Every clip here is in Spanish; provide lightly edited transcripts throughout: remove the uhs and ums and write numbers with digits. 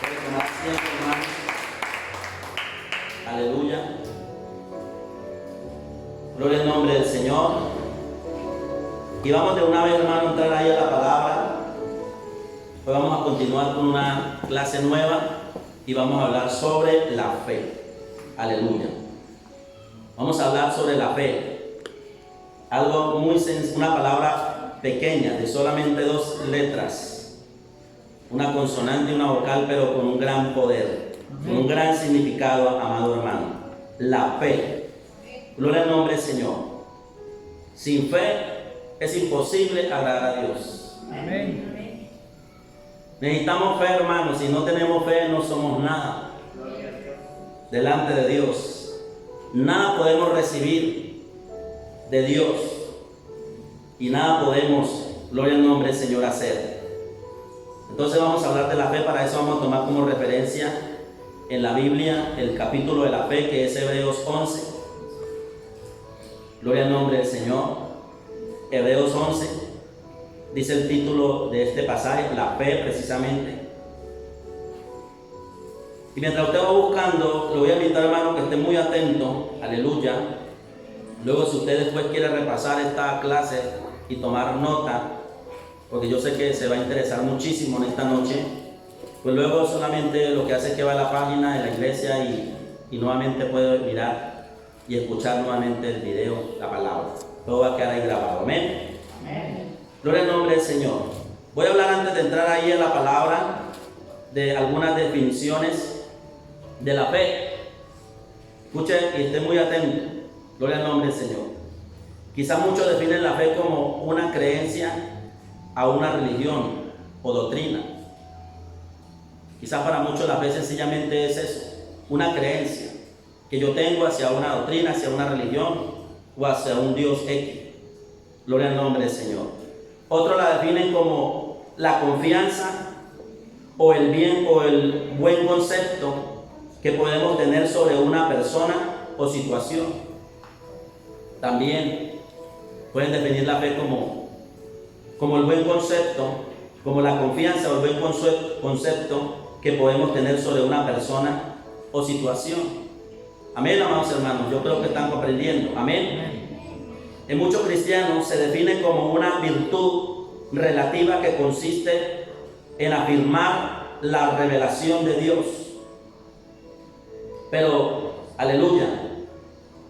Puede tomar asiento, hermanos. Aleluya. Gloria al nombre del Señor. Y vamos de una vez, hermano, a entrar ahí a la palabra. Hoy vamos a continuar con una clase nueva y vamos a hablar sobre la fe. Aleluya. Vamos a hablar sobre la fe. Algo muy sencillo, una palabra pequeña de solamente 2 letras. Una consonante y una vocal, pero con un gran poder, con un gran significado, amado hermano. La fe. Gloria al nombre del Señor. Sin fe es imposible agradar a Dios. Amén. Necesitamos fe, hermanos. Si no tenemos fe, no somos nada delante de Dios. Nada podemos recibir de Dios y nada podemos, gloria al nombre del Señor, hacer. Entonces vamos a hablar de la fe. Para eso vamos a tomar como referencia en la Biblia el capítulo de la fe, que es Hebreos 11. Gloria al nombre del Señor. Hebreos 11 dice el título de este pasaje, la fe precisamente. Y mientras usted va buscando, le voy a invitar, hermano, que esté muy atento. Aleluya. Luego, si usted después quiere repasar esta clase y tomar nota, porque yo sé que se va a interesar muchísimo en esta noche, pues luego solamente lo que hace es que va a la página de la iglesia y nuevamente puede mirar y escuchar nuevamente el video, la palabra. Todo va a quedar ahí grabado. Amén. Amén. Gloria al nombre del Señor. Voy a hablar, antes de entrar ahí en la palabra, de algunas definiciones de la fe. Escuche y esté muy atento. Gloria al nombre del Señor. Quizás muchos definen la fe como una creencia a una religión o doctrina. Quizás para muchos la fe sencillamente es eso, una creencia que yo tengo hacia una doctrina, hacia una religión o hacia un Dios X. Gloria al nombre del Señor. Otros la definen como la confianza o el bien o el buen concepto que podemos tener sobre una persona o situación. También pueden definir la fe como el buen concepto, como la confianza o el buen concepto que podemos tener sobre una persona o situación. Amén, amados hermanos. Yo creo que están comprendiendo. Amén. En muchos cristianos se define como una virtud relativa que consiste en afirmar la revelación de Dios. Pero, aleluya,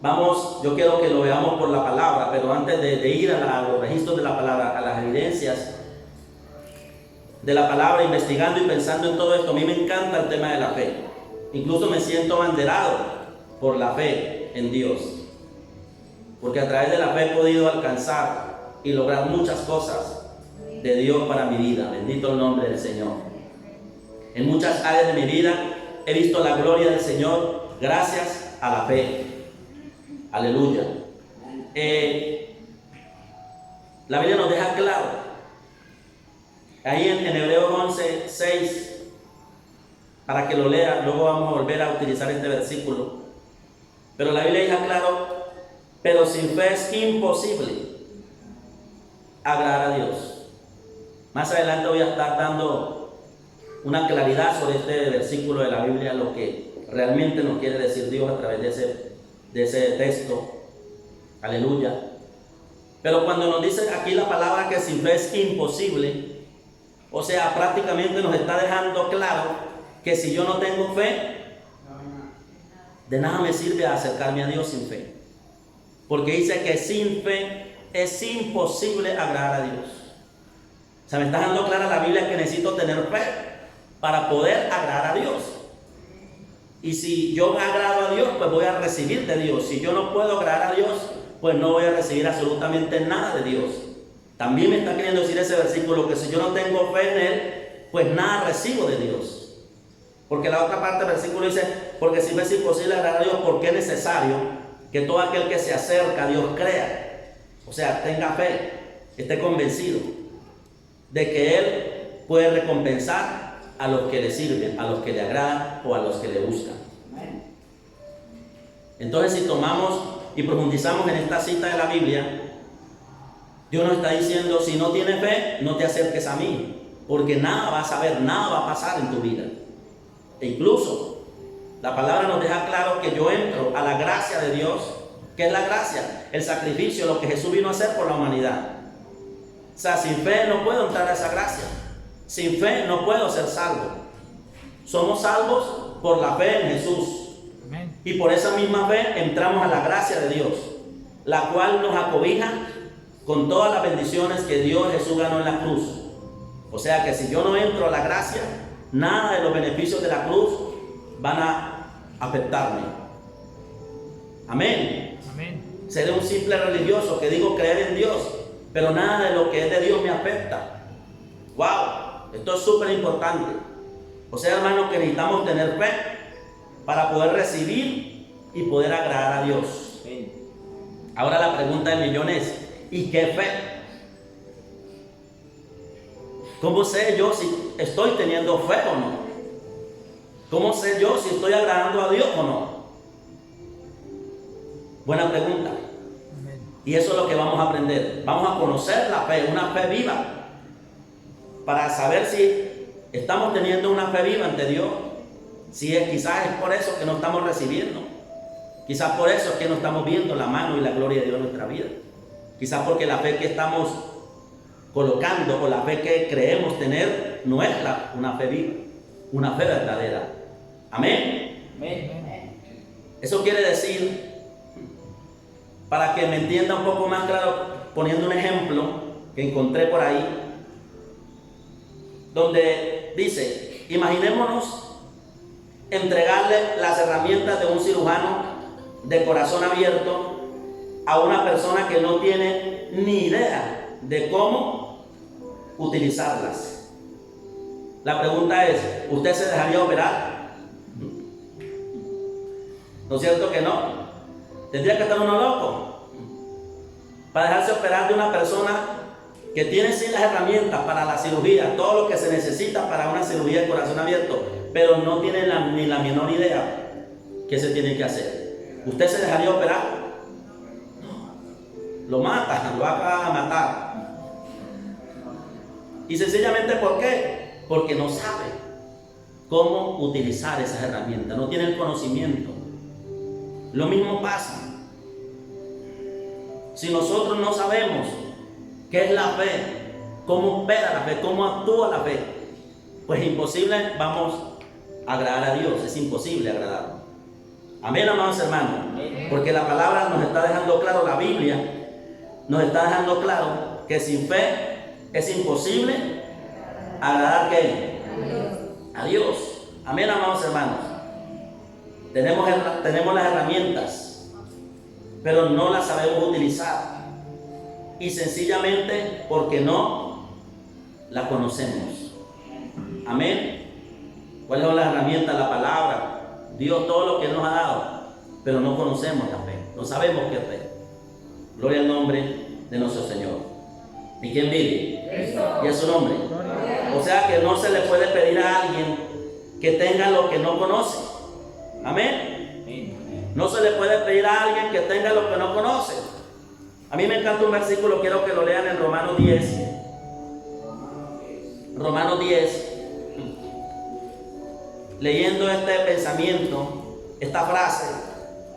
vamos, yo quiero que lo veamos por la palabra, pero antes de ir a los registros de la palabra, a las evidencias de la palabra, investigando y pensando en todo esto, a mí me encanta el tema de la fe. Incluso me siento abanderado por la fe en Dios, porque a través de la fe he podido alcanzar y lograr muchas cosas de Dios para mi vida. Bendito el nombre del Señor. En muchas áreas de mi vida he visto la gloria del Señor gracias a la fe. Aleluya. La Biblia nos deja claro, ahí en Hebreos 11, 6, para que lo lea. Luego vamos a volver a utilizar este versículo. Pero la Biblia deja claro: pero sin fe es imposible agradar a Dios. Más adelante voy a estar dando una claridad sobre este versículo de la Biblia, lo que realmente nos quiere decir Dios a través de ese texto. Aleluya. Pero cuando nos dice aquí la palabra que sin fe es imposible, o sea, prácticamente nos está dejando claro que si yo no tengo fe, de nada me sirve acercarme a Dios sin fe. Porque dice que sin fe es imposible agradar a Dios. O sea, me está dando clara la Biblia que necesito tener fe para poder agradar a Dios. Y si yo agrado a Dios, pues voy a recibir de Dios. Si yo no puedo agradar a Dios, pues no voy a recibir absolutamente nada de Dios. También me está queriendo decir ese versículo que si yo no tengo fe en Él, pues nada recibo de Dios. Porque la otra parte del versículo dice: porque si es imposible agradar a Dios, porque es necesario que todo aquel que se acerca a Dios crea, o sea, tenga fe, esté convencido de que Él puede recompensar a los que le sirven, a los que le agradan o a los que le buscan. Entonces, si tomamos y profundizamos en esta cita de la Biblia, Dios nos está diciendo: si no tienes fe, no te acerques a mí, porque nada vas a ver, nada va a pasar en tu vida. E incluso la palabra nos deja claro que yo entro a la gracia de Dios. ¿Qué es la gracia? El sacrificio, lo que Jesús vino a hacer por la humanidad. O sea, sin fe no puedo entrar a esa gracia. Sin fe no puedo ser salvo. Somos salvos por la fe en Jesús. Amén. Y por esa misma fe entramos a la gracia de Dios, la cual nos acobija con todas las bendiciones que Dios Jesús ganó en la cruz. O sea que si yo no entro a la gracia, nada de los beneficios de la cruz van a afectarme. Amén. Amén. Seré un simple religioso que digo creer en Dios, pero nada de lo que es de Dios me afecta. ¡Wow! Esto es súper importante. O sea, hermanos, que necesitamos tener fe para poder recibir y poder agradar a Dios. Ahora la pregunta del millón es: ¿y qué fe? ¿Cómo sé yo si estoy teniendo fe o no? ¿Cómo sé yo si estoy agradando a Dios o no? Buena pregunta. Y eso es lo que vamos a aprender. Vamos a conocer la fe, una fe viva, para saber si estamos teniendo una fe viva ante Dios. Si es, quizás es por eso que no estamos recibiendo. Quizás por eso es que no estamos viendo la mano y la gloria de Dios en nuestra vida. Quizás porque la fe que estamos colocando o la fe que creemos tener no es una fe viva, una fe verdadera. Amén. Amén. Eso quiere decir, para que me entienda un poco más claro, poniendo un ejemplo que encontré por ahí, donde dice: imaginémonos entregarle las herramientas de un cirujano de corazón abierto a una persona que no tiene ni idea de cómo utilizarlas. La pregunta es: ¿usted se dejaría operar? ¿No es cierto que no? Tendría que estar uno loco para dejarse operar de una persona que tiene sí las herramientas para la cirugía, todo lo que se necesita para una cirugía de corazón abierto, pero no tiene ni la menor idea qué se tiene que hacer. ¿Usted se dejaría operar? No. Lo mata, lo va a matar. Y sencillamente, ¿por qué? Porque no sabe cómo utilizar esas herramientas, no tiene el conocimiento. Lo mismo pasa. Si nosotros no sabemos qué es la fe, cómo opera la fe, cómo actúa la fe, pues imposible vamos a agradar a Dios, es imposible agradarlo. Amén, amados hermanos, porque la palabra nos está dejando claro, la Biblia nos está dejando claro que sin fe es imposible agradar ¿qué? A Dios. Amén, amados hermanos. Tenemos las herramientas, pero no las sabemos utilizar, y sencillamente porque no la conocemos. Amén. ¿Cuáles son las herramientas? La palabra, Dios, todo lo que Él nos ha dado, pero no conocemos la fe, no sabemos qué es fe. Gloria al nombre de nuestro Señor. ¿Y quién vive? Y es su nombre. O sea que no se le puede pedir a alguien que tenga lo que no conoce. Amén. No se le puede pedir a alguien que tenga lo que no conoce. A mí me encanta un versículo, quiero que lo lean en Romanos 10. Romanos 10. Leyendo este pensamiento, esta frase: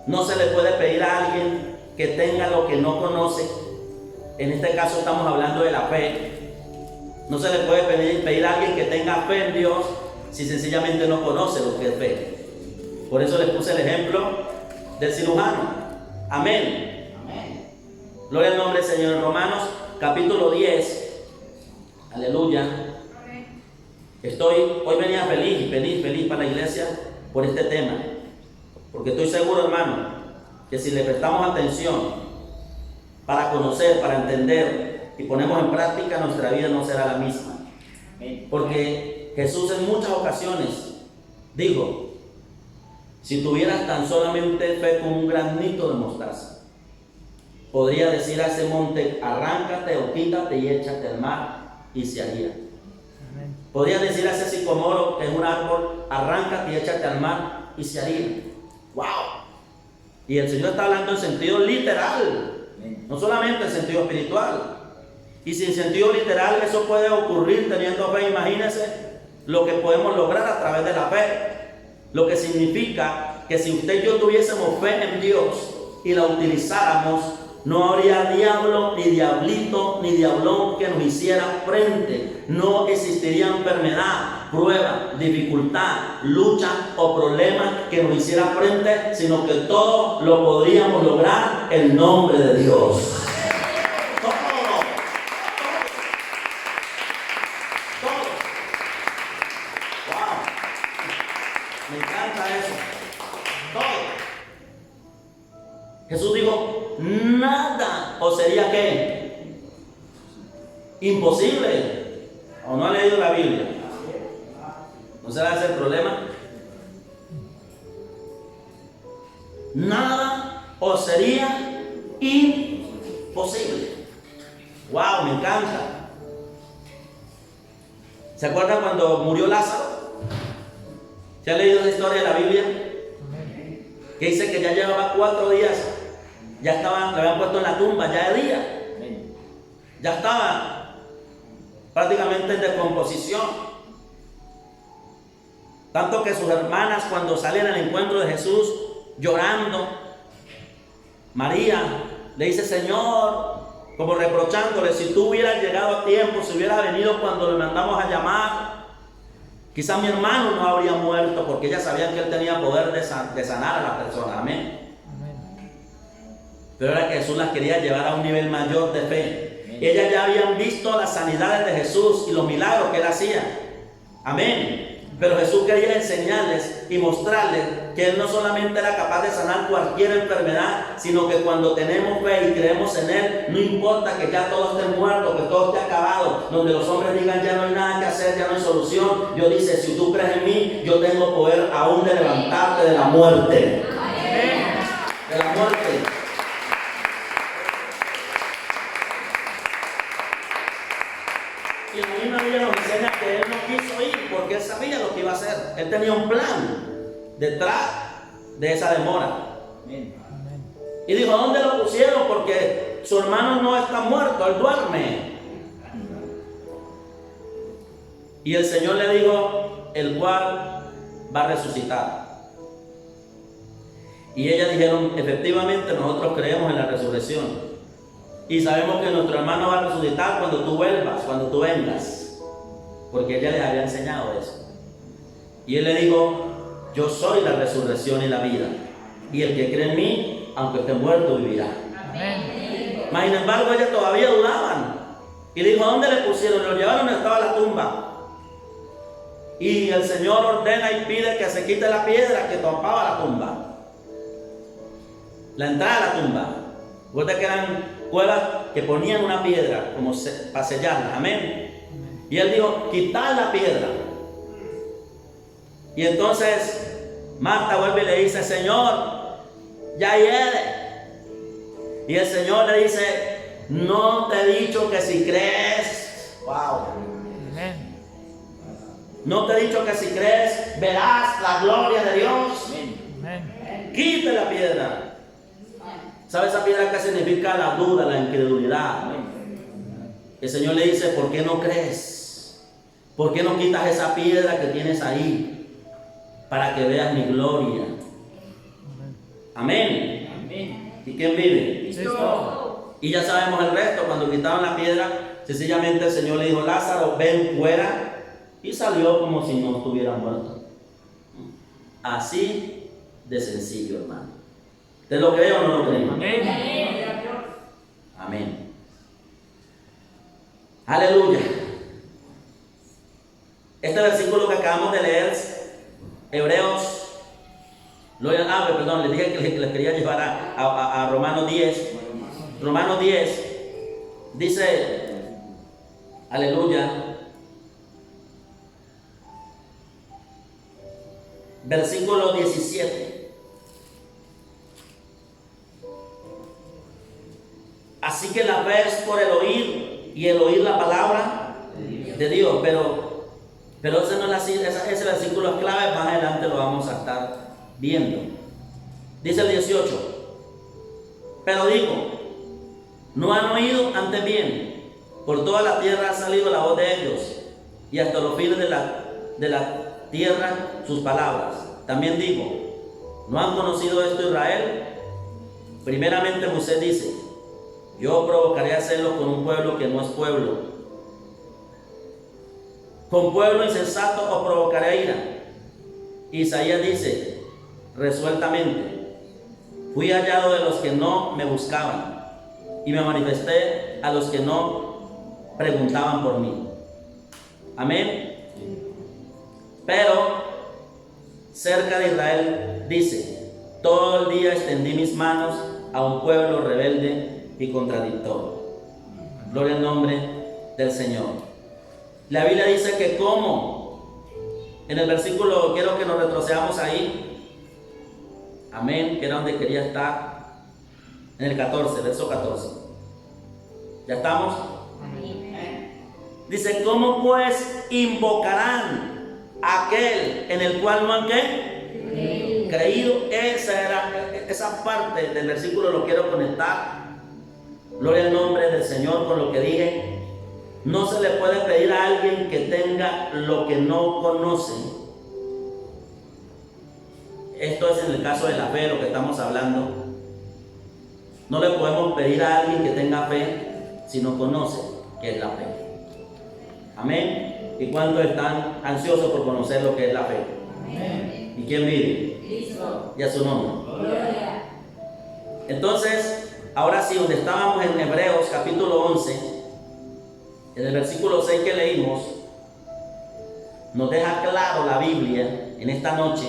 no se le puede pedir a alguien que tenga lo que no conoce. En este caso estamos hablando de la fe. No se le puede pedir a alguien que tenga fe en Dios si sencillamente no conoce lo que es fe. Por eso les puse el ejemplo del cirujano. Amén. Amén. Gloria al nombre del Señor. En Romanos capítulo 10. Aleluya. Hoy venía feliz para la iglesia por este tema. Porque estoy seguro, hermano, que si le prestamos atención para conocer, para entender y ponemos en práctica, nuestra vida no será la misma. Porque Jesús en muchas ocasiones dijo: si tuvieras tan solamente fe como un granito de mostaza, podría decir a ese monte: arráncate o quítate y échate al mar, y se haría. Podría decir a ese sicomoro, que es un árbol: arráncate y échate al mar, y se haría. ¡Wow! Y el Señor está hablando en sentido literal, no solamente en sentido espiritual. Y si en sentido literal eso puede ocurrir teniendo fe, imagínense lo que podemos lograr a través de la fe. Lo que significa que si usted y yo tuviésemos fe en Dios y la utilizáramos, no habría diablo, ni diablito, ni diablón que nos hiciera frente. No existiría enfermedad, prueba, dificultad, lucha o problema que nos hiciera frente, sino que todo lo podríamos lograr en nombre de Dios. Me encanta eso. Todo. Jesús dijo, nada, o sería ¿qué? Imposible. ¿O no ha leído la Biblia? ¿No será ese el problema? Nada o sería imposible. Wow, me encanta. ¿Se acuerdan cuando murió Lázaro? ¿Se ha leído la historia de la Biblia? Que dice que ya llevaba 4 días, ya estaban, le habían puesto en la tumba, ya de día, ya estaba prácticamente en descomposición. Tanto que sus hermanas, cuando salían al encuentro de Jesús llorando, María le dice: Señor, como reprochándole, si tú hubieras llegado a tiempo, si hubieras venido cuando le mandamos a llamar, quizás mi hermano no habría muerto, porque ella sabía que él tenía poder de sanar a la persona. Amén. Pero era que Jesús las quería llevar a un nivel mayor de fe. Ellas ya habían visto las sanidades de Jesús y los milagros que él hacía. Amén. Pero Jesús quería enseñarles y mostrarles que él no solamente era capaz de sanar cualquier enfermedad, sino que cuando tenemos fe y creemos en él, no importa que ya todo esté muerto, que todo esté acabado, donde los hombres digan ya no hay nada que hacer, ya no hay solución. Dios dice: si tú crees en mí, yo tengo poder aún de levantarte de la muerte. De la muerte. Y la misma Biblia nos enseña que él no quiso ir porque él sabía lo que iba a hacer. Él tenía un plan detrás de esa demora. Y dijo: ¿dónde lo pusieron? Porque su hermano no está muerto, él duerme. Y el Señor le dijo: el cual va a resucitar. Y ellas dijeron: efectivamente, nosotros creemos en la resurrección. Y sabemos que nuestro hermano va a resucitar cuando tú vuelvas, cuando tú vengas. Porque ella les había enseñado eso. Y él le dijo: yo soy la resurrección y la vida. Y el que cree en mí, aunque esté muerto, vivirá. Amén. Mas sin embargo, ellas todavía dudaban. Y le dijo: ¿dónde le pusieron? Lo llevaron donde estaba la tumba. Y el Señor ordena y pide que se quite la piedra que tapaba la tumba. La entrada a la tumba. Recuerda que eran cuevas que ponían una piedra como para sellarla. Amén. Y él dijo: quitad la piedra. Y entonces Marta vuelve y le dice: Señor, ya hiede. Y el Señor le dice: no te he dicho que si crees. Wow. No te he dicho que si crees verás la gloria de Dios. Quite la piedra. ¿Sabe esa piedra que significa? La duda, la incredulidad. El Señor le dice: ¿por qué no crees? ¿Por qué no quitas esa piedra que tienes ahí? Para que veas mi gloria. Amén. Amén. ¿Y quién vive? Cristo. Y ya sabemos el resto. Cuando quitaron la piedra, sencillamente el Señor le dijo: Lázaro, ven fuera. Y salió como si no estuviera muerto. Así de sencillo, hermano. ¿Te lo creo o no lo creo? Amén. Amén. Aleluya. Este versículo que acabamos de leer, Hebreos, perdón, les dije que les quería llevar a Romanos 10. Romanos 10 dice, aleluya, versículo 17. Así que la fe es por el oír, y el oír la palabra de Dios. Pero ese no es ese versículo es clave. Más adelante lo vamos a estar viendo. Dice el 18: pero digo, no han oído antes bien, por toda la tierra ha salido la voz de ellos, y hasta los fines de la tierra sus palabras. También dijo: ¿no han conocido esto Israel? Primeramente Moisés dice: yo provocaré a hacerlo con un pueblo que no es pueblo. Con pueblo insensato os provocaré a ira. Isaías dice resueltamente: fui hallado de los que no me buscaban, y me manifesté a los que no preguntaban por mí. Amén. Pero cerca de Israel dice: todo el día extendí mis manos a un pueblo rebelde y contradictorio. Gloria al nombre del Señor. La Biblia dice que como en el versículo, quiero que nos retrocedamos ahí, amén, que era donde quería estar, en el 14, verso 14. ¿Ya estamos? Dice: ¿cómo pues invocarán a aquel en el cual no han ¿qué? Creído. Esa parte del versículo lo quiero conectar. Gloria al nombre del Señor con lo que dije. No se le puede pedir a alguien que tenga lo que no conoce. Esto es en el caso de la fe, lo que estamos hablando. No le podemos pedir a alguien que tenga fe si no conoce qué es la fe. Amén. ¿Y cuántos están ansiosos por conocer lo que es la fe? Amén. ¿Y quién vive? Cristo. Y a su nombre. Gloria. Entonces, ahora sí, donde estábamos en Hebreos capítulo 11, en el versículo 6 que leímos, nos deja claro la Biblia en esta noche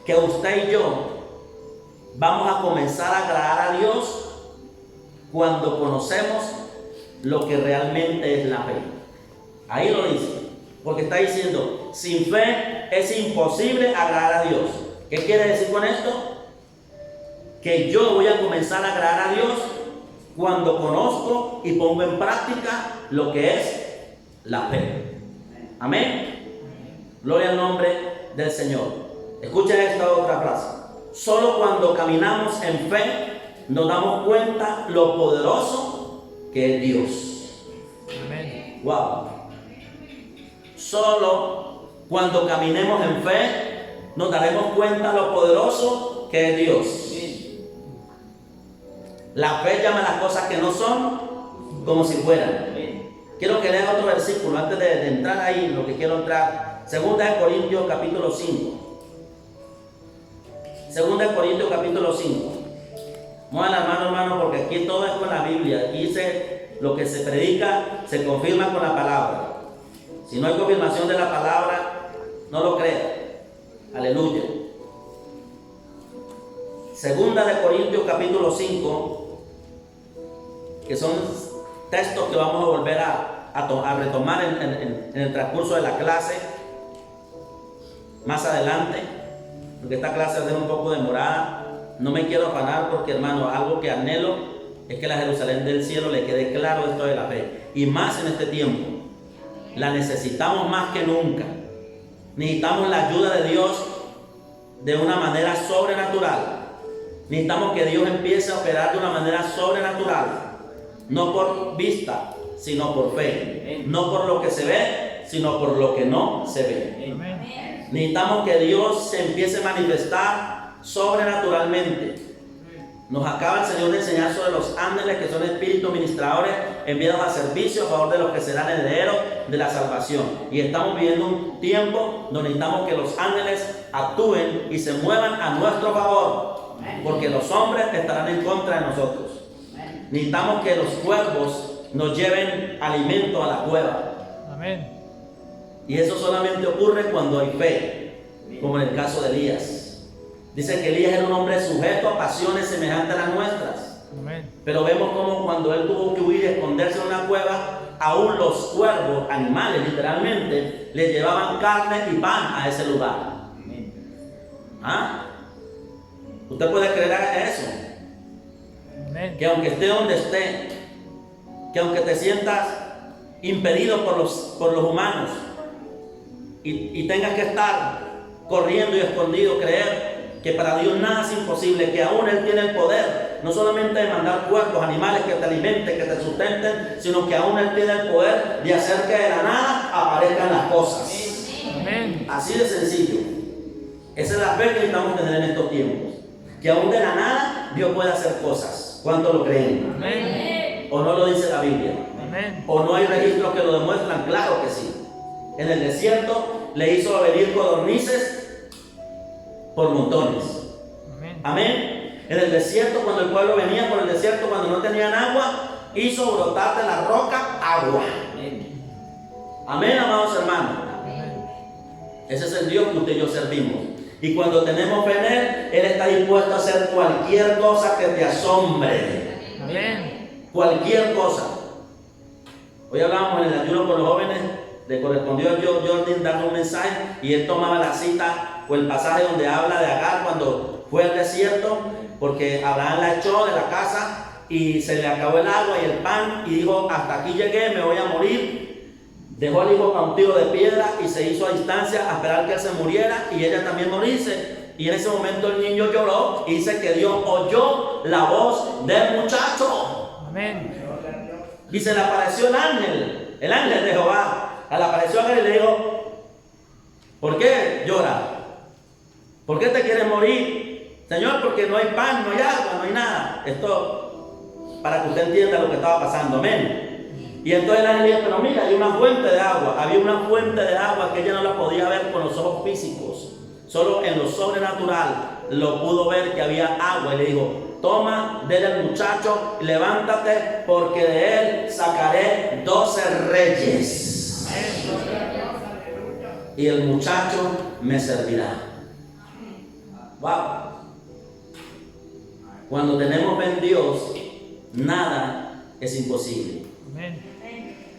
que usted y yo vamos a comenzar a agradar a Dios cuando conocemos lo que realmente es la fe. Ahí lo dice, porque está diciendo: sin fe es imposible agradar a Dios. ¿Qué quiere decir con esto? Que yo voy a comenzar a agradar a Dios cuando conozco y pongo en práctica lo que es la fe. Amén. Gloria al nombre del Señor. Escuchen esta otra frase: solo cuando caminamos en fe nos damos cuenta lo poderoso que es Dios. Amén. Wow. Solo cuando caminemos en fe nos daremos cuenta lo poderoso que es Dios. La fe llama las cosas que no son como si fueran. Quiero que lean otro versículo antes de entrar ahí, lo que quiero entrar. Segunda de Corintios capítulo 5. Segunda de Corintios capítulo 5. Muevan la mano, hermano, porque aquí todo es con la Biblia. Aquí dice: lo que se predica se confirma con la palabra. Si no hay confirmación de la palabra, no lo crea. Aleluya. Segunda de Corintios capítulo 5, que son textos que vamos a volver a retomar en el transcurso de la clase más adelante, porque esta clase va a ser un poco demorada. No me quiero afanar porque, hermano, algo que anhelo es que la Jerusalén del cielo le quede claro esto de la fe, y más en este tiempo. La necesitamos más que nunca. Necesitamos la ayuda de Dios de una manera sobrenatural. Necesitamos que Dios empiece a operar de una manera sobrenatural, no por vista, sino por fe. No por lo que se ve, sino por lo que no se ve. Amén. Necesitamos que Dios se empiece a manifestar sobrenaturalmente. Nos acaba el Señor de enseñar sobre los ángeles, que son espíritus ministradores enviados a servicio a favor de los que serán herederos de la salvación. Y estamos viviendo un tiempo donde necesitamos que los ángeles actúen y se muevan a nuestro favor, porque los hombres estarán en contra de nosotros. Necesitamos que los cuervos nos lleven alimento a la cueva. Amén. Y eso solamente ocurre cuando hay fe, como en el caso de Elías. Dice que Elías era un hombre sujeto a pasiones semejantes a las nuestras. Amén. Pero vemos como cuando él tuvo que huir y esconderse en una cueva, aún los cuervos, animales literalmente, le llevaban carne y pan a ese lugar. Amén. ¿Ah? ¿Usted puede creer eso? Amén. Que aunque esté donde esté, que aunque te sientas impedido por los humanos y tengas que estar corriendo y escondido, creer que para Dios nada es imposible, que aún Él tiene el poder, no solamente de mandar cuerpos, animales que te alimenten, que te sustenten, sino que aún Él tiene el poder de hacer que de la nada aparezcan las cosas. Amén. Así de sencillo. Esa es la fe que necesitamos tener en estos tiempos. Que aún de la nada Dios puede hacer cosas. ¿Cuánto lo creen? Amén. ¿O no lo dice la Biblia? Amén. ¿O no hay registros que lo demuestran? Claro que sí. En el desierto le hizo venir codornices por montones. Amén. Amén. En el desierto, cuando el pueblo venía por el desierto, cuando no tenían agua, hizo brotar de la roca agua. Amén, amados hermanos. Ese es el Dios que usted y yo servimos. Y cuando tenemos fe en Él está dispuesto a hacer cualquier cosa que te asombre. Amén. Cualquier cosa. Hoy hablábamos en el ayuno con los jóvenes, le correspondió a Jordan darle un mensaje y él tomaba la cita o el pasaje donde habla de Agar cuando fue al desierto, porque Abraham la echó de la casa y se le acabó el agua y el pan y dijo: hasta aquí llegué, me voy a morir. Dejó al hijo cautivo de piedra y se hizo a distancia a esperar que él se muriera y ella también morirse. Y en ese momento el niño lloró y dice que Dios oyó la voz del muchacho. Amén. Y se le apareció el ángel de Jehová. Le apareció el ángel y le dijo: ¿por qué lloras? ¿Por qué te quieres morir? Señor, porque no hay pan, no hay agua, no hay nada. Esto para que usted entienda lo que estaba pasando. Amén. Y entonces el ángel dijo: pero mira, hay una fuente de agua. Había una fuente de agua que ella no la podía ver con los ojos físicos. Solo en lo sobrenatural lo pudo ver, que había agua. Y le dijo: toma, dele al muchacho, levántate, porque de él sacaré 12 reyes. Y el muchacho me servirá. Wow. Cuando tenemos fe en Dios, nada es imposible. Amén.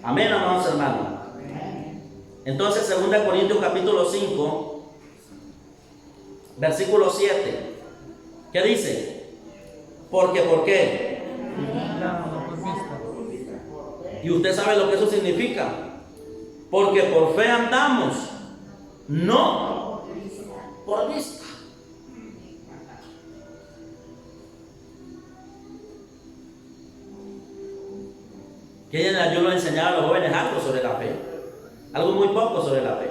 Amén, amados hermanos. Entonces, 2 Corintios capítulo 5, versículo 7. ¿Qué dice? Porque, ¿por qué? Y usted sabe lo que eso significa. Porque por fe andamos, no por vista. Que en el ayuno enseñaba a los jóvenes algo sobre la fe. Algo muy poco sobre la fe.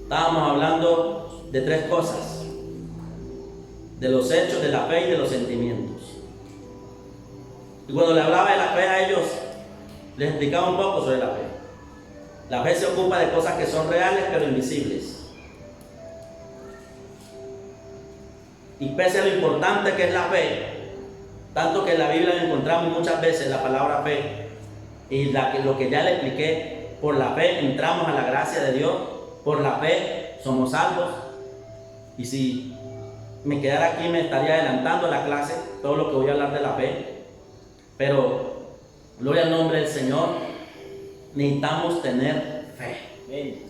Estábamos hablando de 3 cosas: de los hechos, de la fe y de los sentimientos. Y cuando le hablaba de la fe a ellos, les explicaba un poco sobre la fe. La fe se ocupa de cosas que son reales pero invisibles. Y pese a lo importante que es la fe, tanto que en la Biblia encontramos muchas veces la palabra fe, y lo que ya le expliqué: por la fe entramos a la gracia de Dios, por la fe somos salvos. Y si me quedara aquí me estaría adelantando la clase, todo lo que voy a hablar de la fe. Pero gloria al nombre del Señor, necesitamos tener fe.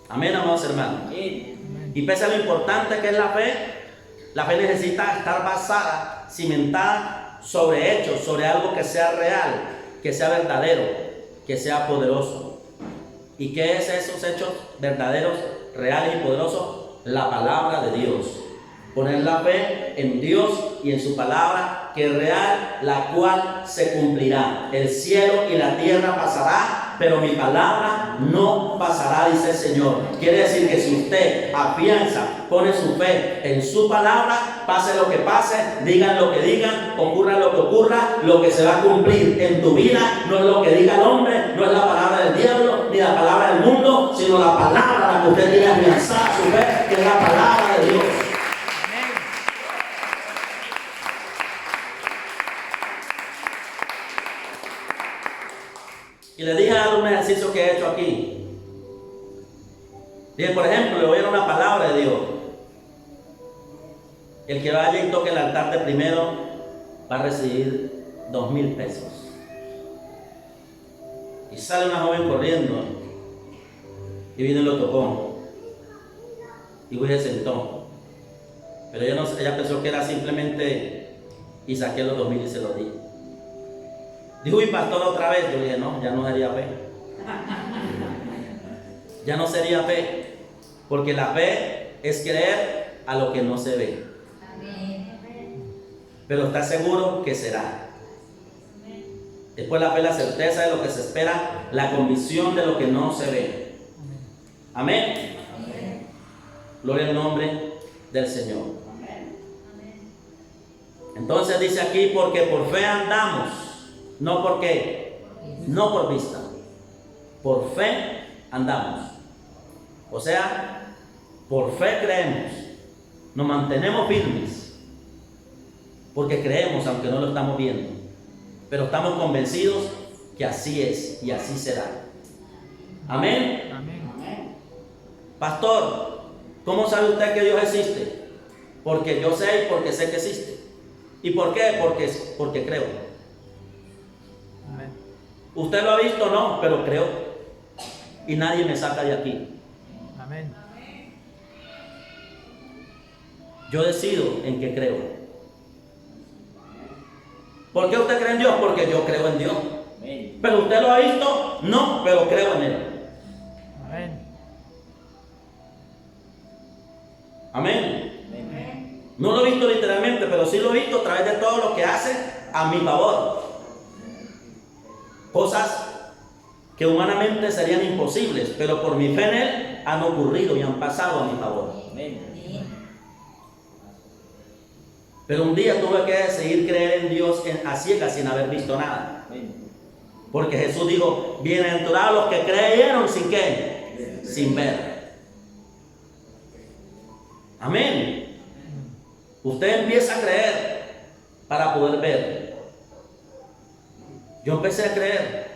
Amén, amados hermanos. Y pese a lo importante que es la fe necesita estar basada, cimentada sobre hechos, sobre algo que sea real, que sea verdadero, que sea poderoso. ¿Y qué es esos hechos verdaderos, reales y poderosos? La palabra de Dios. Poner la fe en Dios y en su palabra, que es real, la cual se cumplirá. El cielo y la tierra pasará, pero mi palabra no pasará, dice el Señor. Quiere decir que si usted afianza, pone su fe en su palabra, pase lo que pase, digan lo que digan, ocurra lo que ocurra, lo que se va a cumplir en tu vida no es lo que diga el hombre, no es la palabra del diablo, ni la palabra del mundo, sino la palabra la que usted tiene afianzada su fe, que es la palabra de Dios. Y le dije a un ejercicio que he hecho aquí. Dije, por ejemplo, le voy a dar una palabra de Dios. El que vaya y toque el altar de primero va a recibir 2,000 pesos. Y sale una joven corriendo y vino y lo tocó. Y se sentó. Pero ella pensó que era simplemente, y saqué los 2,000 y se los di. Dijo: y pastor, otra vez. Yo le dije: no, ya no sería fe. Ya no sería fe. Porque la fe es creer a lo que no se ve. Pero está seguro que será. Después la fe, la certeza de lo que se espera, la convicción de lo que no se ve. Amén. Gloria al nombre del Señor. Entonces dice aquí, porque por fe andamos, no por qué, no por vista, por fe andamos. O sea, por fe creemos, nos mantenemos firmes, porque creemos aunque no lo estamos viendo, pero estamos convencidos que así es y así será. Amén. Amén. Pastor, ¿cómo sabe usted que Dios existe? Porque yo sé y porque sé que existe. ¿Y por qué? Porque creo. Amén. ¿Usted lo ha visto? No, pero creo. Y nadie me saca de aquí. Amén. Yo decido en qué creo. ¿Por qué usted cree en Dios? Porque yo creo en Dios. ¿Pero usted lo ha visto? No, pero creo en Él. Amén. Amén. No lo he visto literalmente, pero sí lo he visto a través de todo lo que hace a mi favor. Cosas que humanamente serían imposibles, pero por mi fe en Él han ocurrido y han pasado a mi favor. Pero un día tuve que decidir creer en Dios a ciegas sin haber visto nada. Porque Jesús dijo, bienaventurados los que creyeron sin qué, sin ver. Amén. Usted empieza a creer para poder ver. Yo empecé a creer.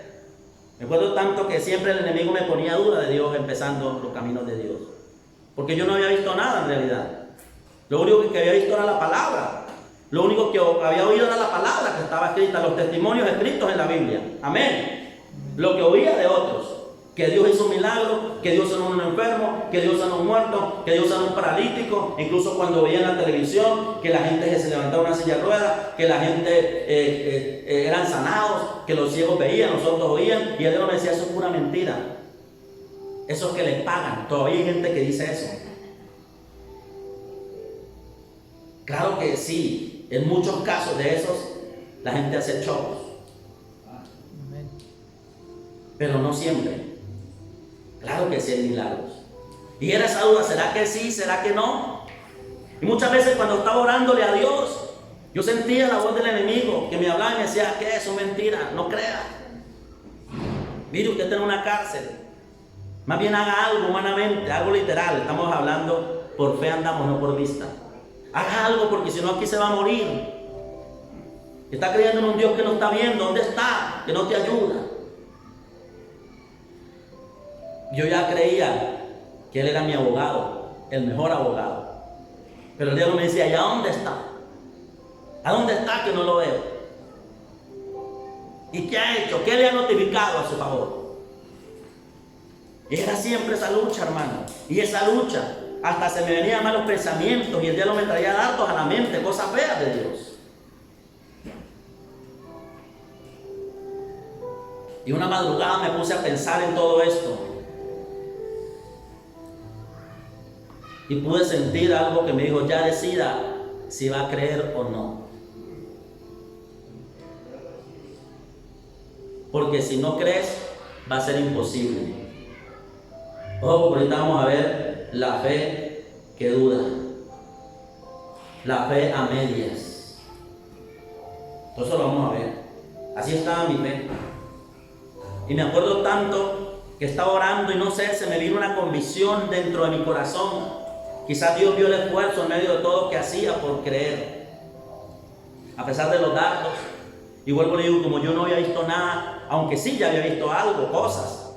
Me acuerdo tanto que siempre el enemigo me ponía duda de Dios empezando los caminos de Dios. Porque yo no había visto nada en realidad. Lo único que había visto era la palabra. Lo único que había oído era la palabra que estaba escrita, los testimonios escritos en la Biblia. Amén. Lo que oía de otros. Que Dios hizo un milagro, que Dios sanó a un enfermo, que Dios sanó a un muerto, que Dios sanó a un paralítico. Incluso cuando veía en la televisión que la gente se levantaba una silla de ruedas, que la gente eran sanados, que los ciegos veían, los sordos oían. Y Dios me decía, eso es pura mentira. Eso es que les pagan. Todavía hay gente que dice eso. Claro que sí. En muchos casos de esos, la gente hace shows. Amén. Pero no siempre. Claro que sí hay milagros. Y era esa duda, ¿será que sí? ¿Será que no? Y muchas veces cuando estaba orándole a Dios, yo sentía la voz del enemigo que me hablaba y me decía, ¿qué? Eso es mentira, no crea. Mire, usted está en una cárcel. Más bien haga algo humanamente, algo literal. Estamos hablando, por fe andamos, no por vista. Haga algo porque si no aquí se va a morir. Está creyendo en un Dios que no está viendo. ¿Dónde está? Que no te ayuda. Yo ya creía que Él era mi abogado, el mejor abogado. Pero el diablo me decía, ¿y a dónde está? ¿A dónde está que no lo veo? ¿Y qué ha hecho? ¿Qué le ha notificado a su favor? Y era siempre esa lucha, hermano. Y esa lucha, hasta se me venían malos pensamientos y el diablo me traía dardos a la mente, cosas feas de Dios. Y una madrugada me puse a pensar en todo esto. Y pude sentir algo que me dijo, ya decida si va a creer o no. Porque si no crees, va a ser imposible. Ojo, porque ahorita vamos a ver la fe que duda. La fe a medias. Todo eso lo vamos a ver. Así estaba mi fe. Y me acuerdo tanto que estaba orando y no sé, se me vino una convicción dentro de mi corazón. Quizás Dios vio el esfuerzo en medio de todo que hacía por creer. A pesar de los dardos. Y vuelvo y digo, como yo no había visto nada, aunque sí ya había visto algo, cosas.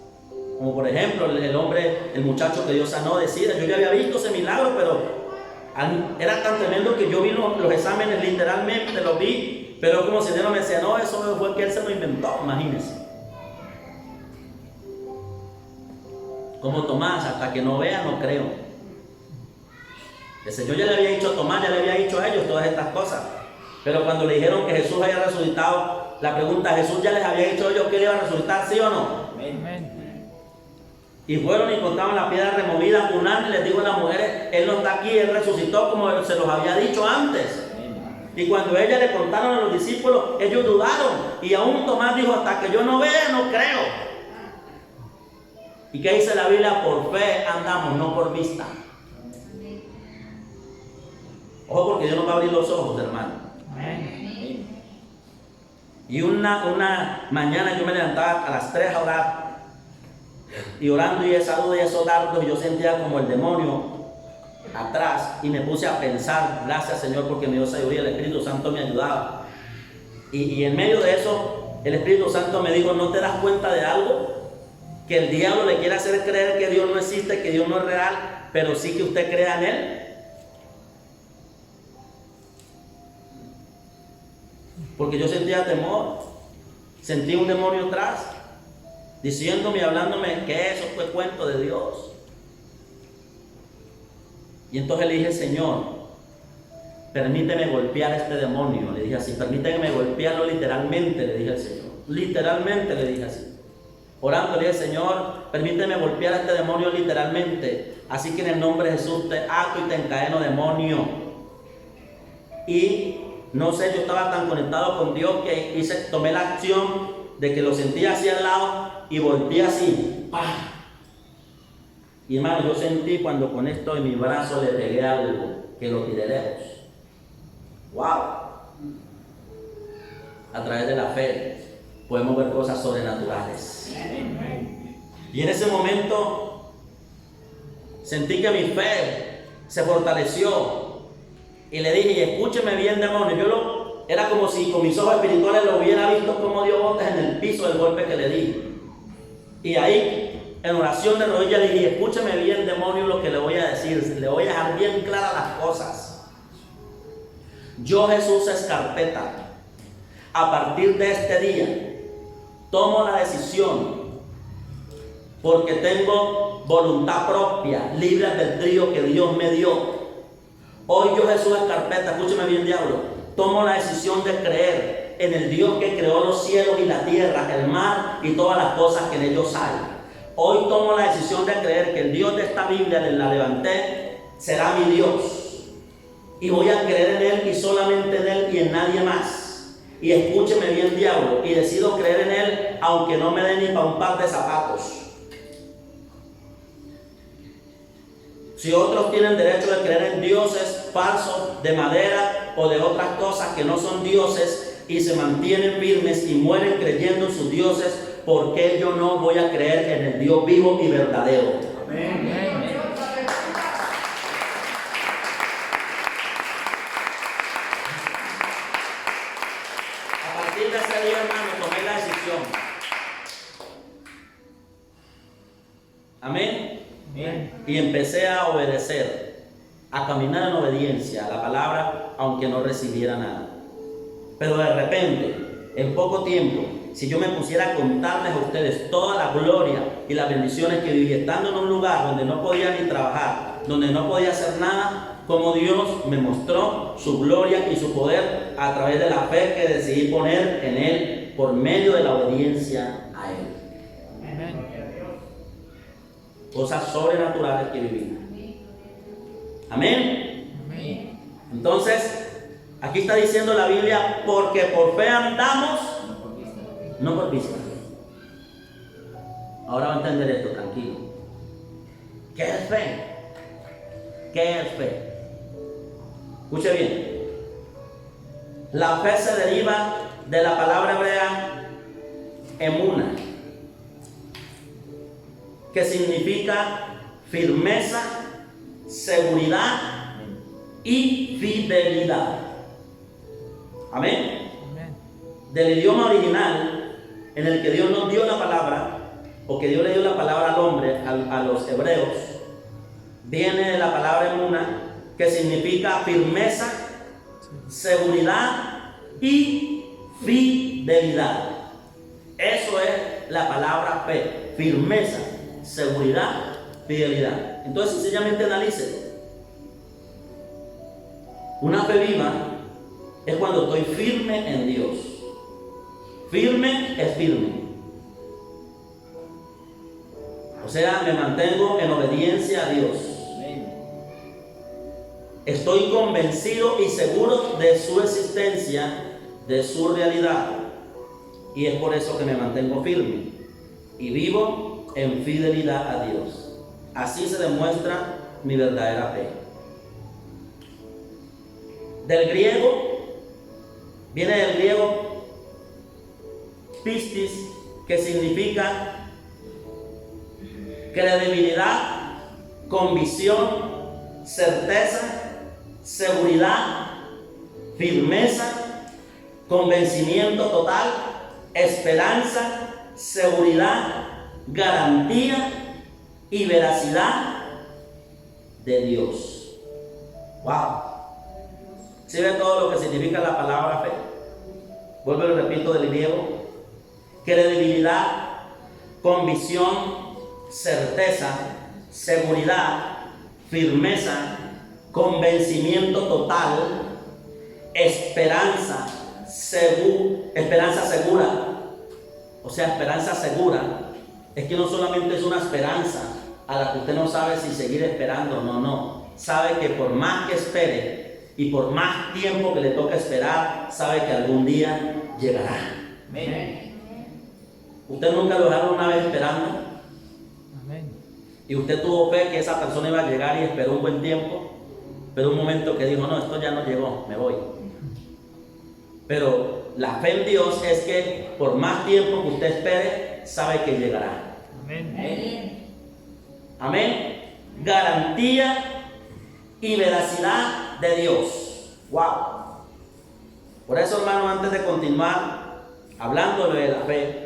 Como por ejemplo el muchacho que Dios sanó, decía, yo ya había visto ese milagro, pero era tan tremendo que yo vi los exámenes literalmente, los vi, pero como si Dios me decía, no, eso fue que Él se lo inventó, imagínense. Como Tomás, hasta que no vea, no creo. El Señor ya le había dicho a Tomás, ya le había dicho a ellos todas estas cosas. Pero cuando le dijeron que Jesús había resucitado, la pregunta, ¿Jesús ya les había dicho a ellos que Él iba a resucitar, sí o no? Amén. Y fueron y encontraron la piedra removida. Un ángel les dijo a las mujeres, Él no está aquí, Él resucitó como se los había dicho antes. Y cuando ella le contaron a los discípulos, ellos dudaron. Y aún Tomás dijo, hasta que yo no vea, no creo. ¿Y qué dice la Biblia? Por fe andamos, no por vista. Ojo, porque Dios nos va a abrir los ojos, hermano. Amén. Y una mañana yo me levantaba a las 3 a orar. Y orando y esa duda y esos dardos, yo sentía como el demonio atrás. Y me puse a pensar, gracias Señor porque me dio sabiduría, el Espíritu Santo me ayudaba. Y en medio de eso, el Espíritu Santo me dijo, ¿no te das cuenta de algo? Que el diablo le quiere hacer creer que Dios no existe, que Dios no es real, pero sí que usted crea en Él. Porque yo sentía temor, sentí un demonio atrás, diciéndome y hablándome que eso fue cuento de Dios. Y entonces le dije, Señor, permíteme golpear a este demonio. Le dije así, permíteme golpearlo literalmente, le dije al Señor. Literalmente le dije así. Orando le dije, Señor, permíteme golpear a este demonio literalmente. Así que en el nombre de Jesús te ato y te encadeno, demonio. Y no sé, yo estaba tan conectado con Dios que tomé la acción de que lo sentía así al lado y volteé así. ¡Pah! Y hermano, yo sentí cuando con esto en mi brazo le pegué algo que lo tiré lejos. ¡Wow! A través de la fe podemos ver cosas sobrenaturales. Y en ese momento sentí que mi fe se fortaleció. Y le dije, y escúcheme bien, demonio. Era como si con mis ojos espirituales lo hubiera visto como dio botes en el piso del golpe que le di. Y ahí, en oración de rodillas, le dije, escúcheme bien, demonio, lo que le voy a decir. Le voy a dejar bien claras las cosas. Yo, Jesús Escarpeta, a partir de este día, tomo la decisión, porque tengo voluntad propia, libre albedrío que Dios me dio. Hoy yo, Jesús Escarpeta, escúcheme bien, diablo, tomo la decisión de creer en el Dios que creó los cielos y la tierra, el mar y todas las cosas que en ellos hay. Hoy tomo la decisión de creer que el Dios de esta Biblia, la levanté, será mi Dios. Y voy a creer en Él y solamente en Él y en nadie más. Y escúcheme bien, diablo, y decido creer en Él aunque no me dé ni para un par de zapatos. Si otros tienen derecho de creer en dioses falsos de madera o de otras cosas que no son dioses y se mantienen firmes y mueren creyendo en sus dioses, ¿por qué yo no voy a creer en el Dios vivo y verdadero? Amén. A partir de ese día, hermano, tomé la decisión. Amén. Y empecé a obedecer, a caminar en obediencia a la palabra, aunque no recibiera nada. Pero de repente, en poco tiempo, si yo me pusiera a contarles a ustedes toda la gloria y las bendiciones que viví, estando en un lugar donde no podía ni trabajar, donde no podía hacer nada, como Dios me mostró su gloria y su poder a través de la fe que decidí poner en Él por medio de la obediencia a Él. Cosas sobrenaturales que vivimos. Amén. Amén. Entonces, aquí está diciendo la Biblia, porque por fe andamos, no por vista. Ahora va a entender esto, tranquilo. ¿Qué es fe? ¿Qué es fe? Escuche bien. La fe se deriva de la palabra hebrea emuna, que significa firmeza, seguridad y fidelidad. Amén. Del idioma original en el que Dios nos dio la palabra, o que Dios le dio la palabra al hombre, a los hebreos, viene de la palabra emuna, que significa firmeza, seguridad y fidelidad. Eso es la palabra fe, firmeza, seguridad, fidelidad. Entonces sencillamente analícelo. Una fe viva es cuando estoy firme en Dios. Firme es firme. O sea, me mantengo en obediencia a Dios. Estoy convencido y seguro de su existencia, de su realidad. Y es por eso que me mantengo firme y vivo en fidelidad a Dios. Así se demuestra mi verdadera fe. Viene del griego pistis, que significa credibilidad, convicción, certeza, seguridad, firmeza, convencimiento total, esperanza, seguridad, garantía y veracidad de Dios. Wow. ¿Sí ve todo lo que significa la palabra fe? Vuelvo y lo repito del griego. Credibilidad, convicción, certeza, seguridad, firmeza, convencimiento total, esperanza segura. O sea, esperanza segura es que no solamente es una esperanza a la que usted no sabe si seguir esperando, no. Sabe que por más que espere y por más tiempo que le toca esperar, sabe que algún día llegará. Amén. ¿Usted nunca lo dejaron una vez esperando? Amén. Y usted tuvo fe que esa persona iba a llegar y esperó un buen tiempo, pero un momento que dijo, no, esto ya no llegó, me voy. Pero la fe en Dios es que por más tiempo que usted espere, sabe que llegará. Amén. Amén. Garantía y veracidad de Dios. Wow. Por eso, hermano, antes de continuar hablando de la fe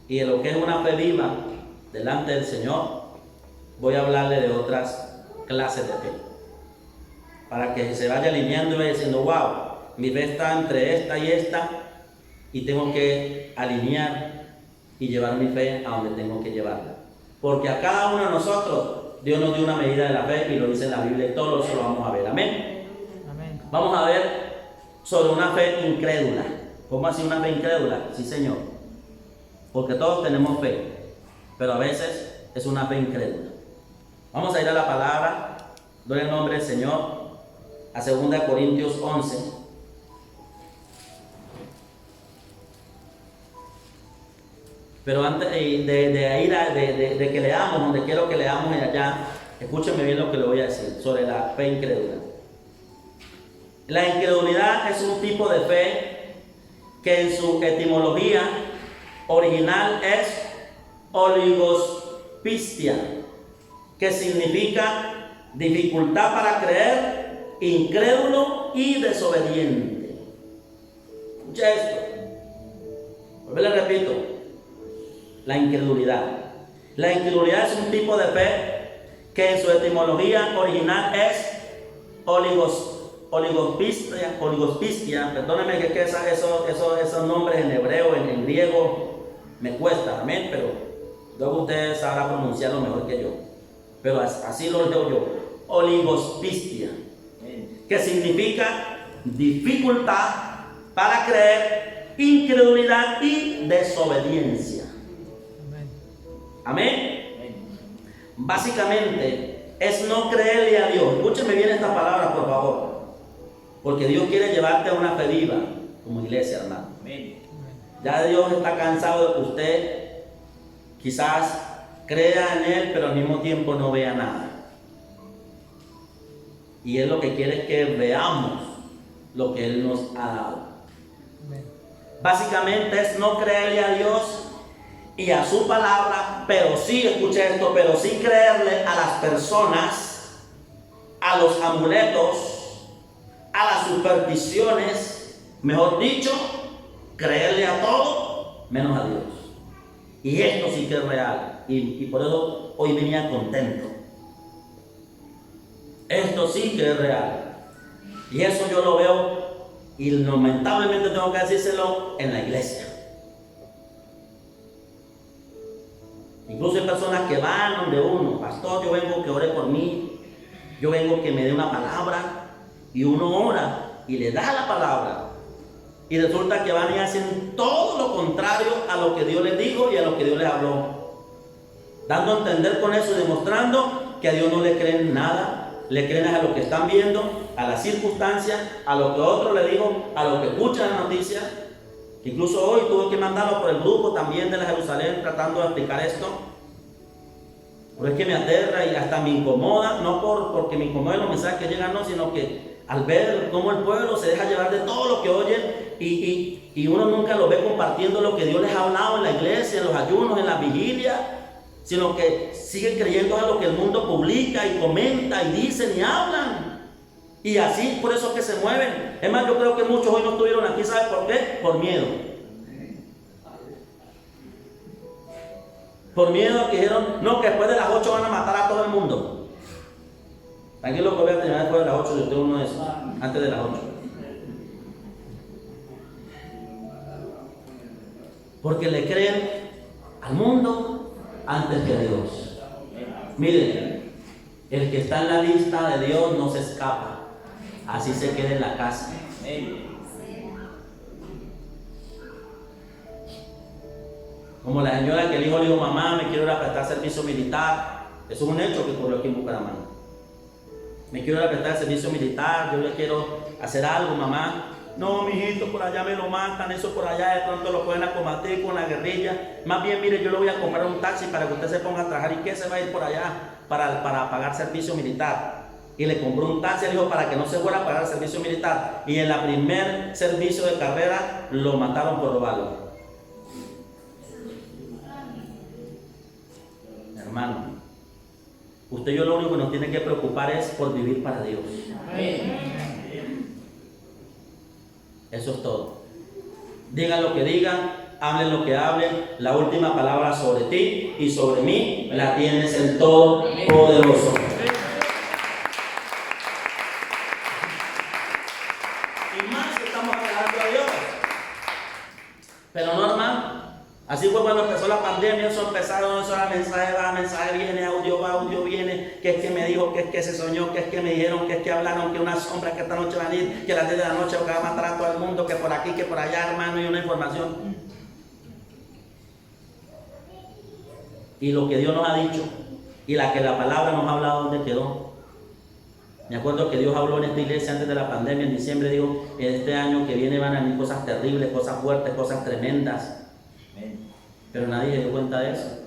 y de lo que es una fe viva delante del Señor, voy a hablarle de otras clases de fe, para que se vaya alineando y vaya diciendo, wow, mi fe está entre esta y esta, y tengo que alinear y llevar mi fe a donde tengo que llevarla. Porque a cada uno de nosotros Dios nos dio una medida de la fe, y lo dice en la Biblia, y todos eso lo vamos a ver. Amén. Amén. Vamos a ver sobre una fe incrédula. ¿Cómo así una fe incrédula? Sí, Señor. Porque todos tenemos fe, pero a veces es una fe incrédula. Vamos a ir a la palabra, doy el nombre del Señor, a 2 Corintios 11. Pero antes de que leamos, donde quiero que leamos allá, escúchenme bien lo que le voy a decir sobre la fe incrédula. La incredulidad es un tipo de fe que en su etimología original es oligospistia, que significa dificultad para creer, incrédulo y desobediente. Escucha esto. Le repito. La incredulidad. La incredulidad es un tipo de fe que en su etimología original es oligospistia. Perdónenme que esos nombres en hebreo, en griego, me cuesta, amén, pero luego ustedes sabrán pronunciarlo mejor que yo. Pero así lo leo yo. Oligospistia, que significa dificultad para creer, incredulidad y desobediencia. Amén. Básicamente es no creerle a Dios. Escúcheme bien esta palabra, por favor, porque Dios quiere llevarte a una fe viva como iglesia, hermano. Amén. Ya Dios está cansado de que usted quizás crea en Él, pero al mismo tiempo no vea nada. Y Él lo que quiere es que veamos lo que Él nos ha dado. Amén. Básicamente es no creerle a Dios y a su palabra, pero sí, escuche esto, pero sí creerle a las personas, a los amuletos, a las supersticiones, mejor dicho, creerle a todo menos a Dios. Y esto sí que es real, y por eso hoy venía contento. Esto sí que es real, y eso yo lo veo, y lamentablemente tengo que decírselo en la iglesia. Incluso hay personas que van donde uno, pastor, yo vengo que ore por mí, yo vengo que me dé una palabra, y uno ora y le da la palabra, y resulta que van y hacen todo lo contrario a lo que Dios les dijo y a lo que Dios les habló, dando a entender con eso y demostrando que a Dios no le creen nada Le creen a lo que están viendo, a las circunstancias, a lo que otro le dijo, a lo que escuchan en las noticias. Incluso hoy tuve que mandarlo por el grupo también de la Jerusalén tratando de explicar esto. Pero es que me aterra y hasta me incomoda, no porque me incomoden los mensajes que llegan, no, sino que al ver cómo el pueblo se deja llevar de todo lo que oyen y uno nunca lo ve compartiendo lo que Dios les ha hablado en la iglesia, en los ayunos, en la vigilia, sino que siguen creyendo a lo que el mundo publica y comenta y dicen y hablan. Y así, por eso es que se mueven. Es más, yo creo que muchos hoy no estuvieron aquí, ¿sabe por qué? Por miedo. Por miedo a que dijeron, no, que después de las 8 van a matar a todo el mundo. Tranquilo que voy a terminar después de las 8, yo tengo uno de esos, antes de las 8. Porque le creen al mundo antes que a Dios. Miren, el que está en la lista de Dios no se escapa. Así se queda en la casa. Como la señora que el hijo le dijo, mamá, me quiero ir a prestar servicio militar. Eso es un hecho que ocurrió aquí en Bucaramanga. Me quiero ir a prestar servicio militar, yo le quiero hacer algo, mamá. No, mijito, por allá me lo matan, eso por allá de pronto lo pueden combatir con la guerrilla. Más bien, mire, yo le voy a comprar un taxi para que usted se ponga a trabajar. ¿Y qué se va a ir por allá para pagar servicio militar? Y le compró un taxi al hijo para que no se fuera a pagar el servicio militar. Y en la primer servicio de carrera lo mataron por robarlo. Hermano, usted y yo lo único que nos tiene que preocupar es por vivir para Dios. Eso es todo. Digan lo que digan, hablen lo que hablen, la última palabra sobre ti y sobre mí la tienes el Todopoderoso. Y más estamos agradando a Dios. Pero no, hermano. Así fue cuando empezó la pandemia, eso empezaron, eso era mensaje va, mensaje viene, audio va, audio viene, que es que me dijo, que es que se soñó, que es que me dijeron, que es que hablaron, que una sombra, que esta noche va a ir, que a las 10 de la noche va a matar a todo el mundo, que por aquí, que por allá, hermano, y una información. Y lo que Dios nos ha dicho, y la que la palabra nos ha hablado, ¿dónde quedó? Me acuerdo que Dios habló en esta iglesia antes de la pandemia, en diciembre, dijo, en este año que viene van a venir cosas terribles, cosas fuertes, cosas tremendas. Pero nadie se dio cuenta de eso.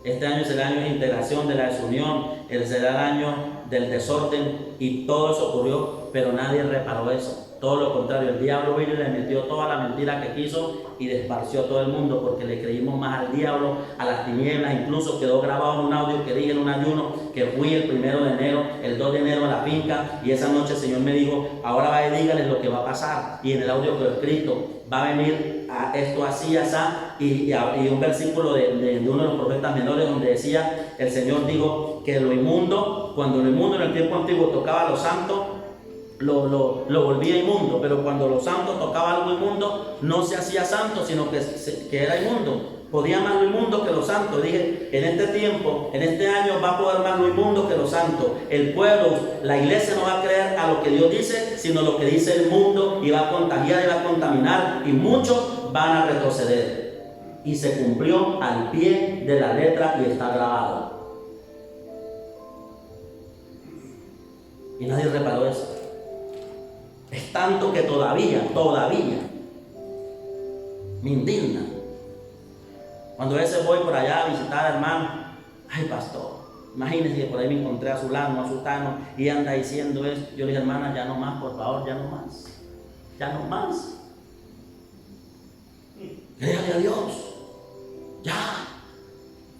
Este año será el año de integración, de la desunión, será el año del desorden y todo eso ocurrió, pero nadie reparó eso. Todo lo contrario, el diablo vino y le metió toda la mentira que quiso y desparció a todo el mundo porque le creímos más al diablo, a las tinieblas. Incluso quedó grabado en un audio que dije en un ayuno que fui el 1 de enero, el 2 de enero a la finca, y esa noche el Señor me dijo, ahora vaya y dígales lo que va a pasar. Y en el audio quedó escrito, va a venir a esto así, así, y un versículo de uno de los profetas menores donde decía, el Señor dijo que lo inmundo, cuando lo inmundo en el tiempo antiguo tocaba a los santos, lo volvía inmundo, pero cuando los santos tocaba algo inmundo, no se hacía santo, sino que era inmundo. Podía más lo inmundo que los santos. Dije, en este tiempo, en este año va a poder más lo inmundo que los santos. El pueblo, la iglesia no va a creer a lo que Dios dice, sino lo que dice el mundo, y va a contagiar y va a contaminar, y muchos van a retroceder. Y se cumplió al pie de la letra y está grabado. Y nadie reparó eso. Es tanto que todavía me indigna. Cuando a veces voy por allá a visitar a hermanos, ay pastor, imagínense que por ahí me encontré a fulano, a sultano, y anda diciendo esto. Yo le dije, hermana, ya no más, por favor, ya no más. Ya no más. Créale a Dios. Ya.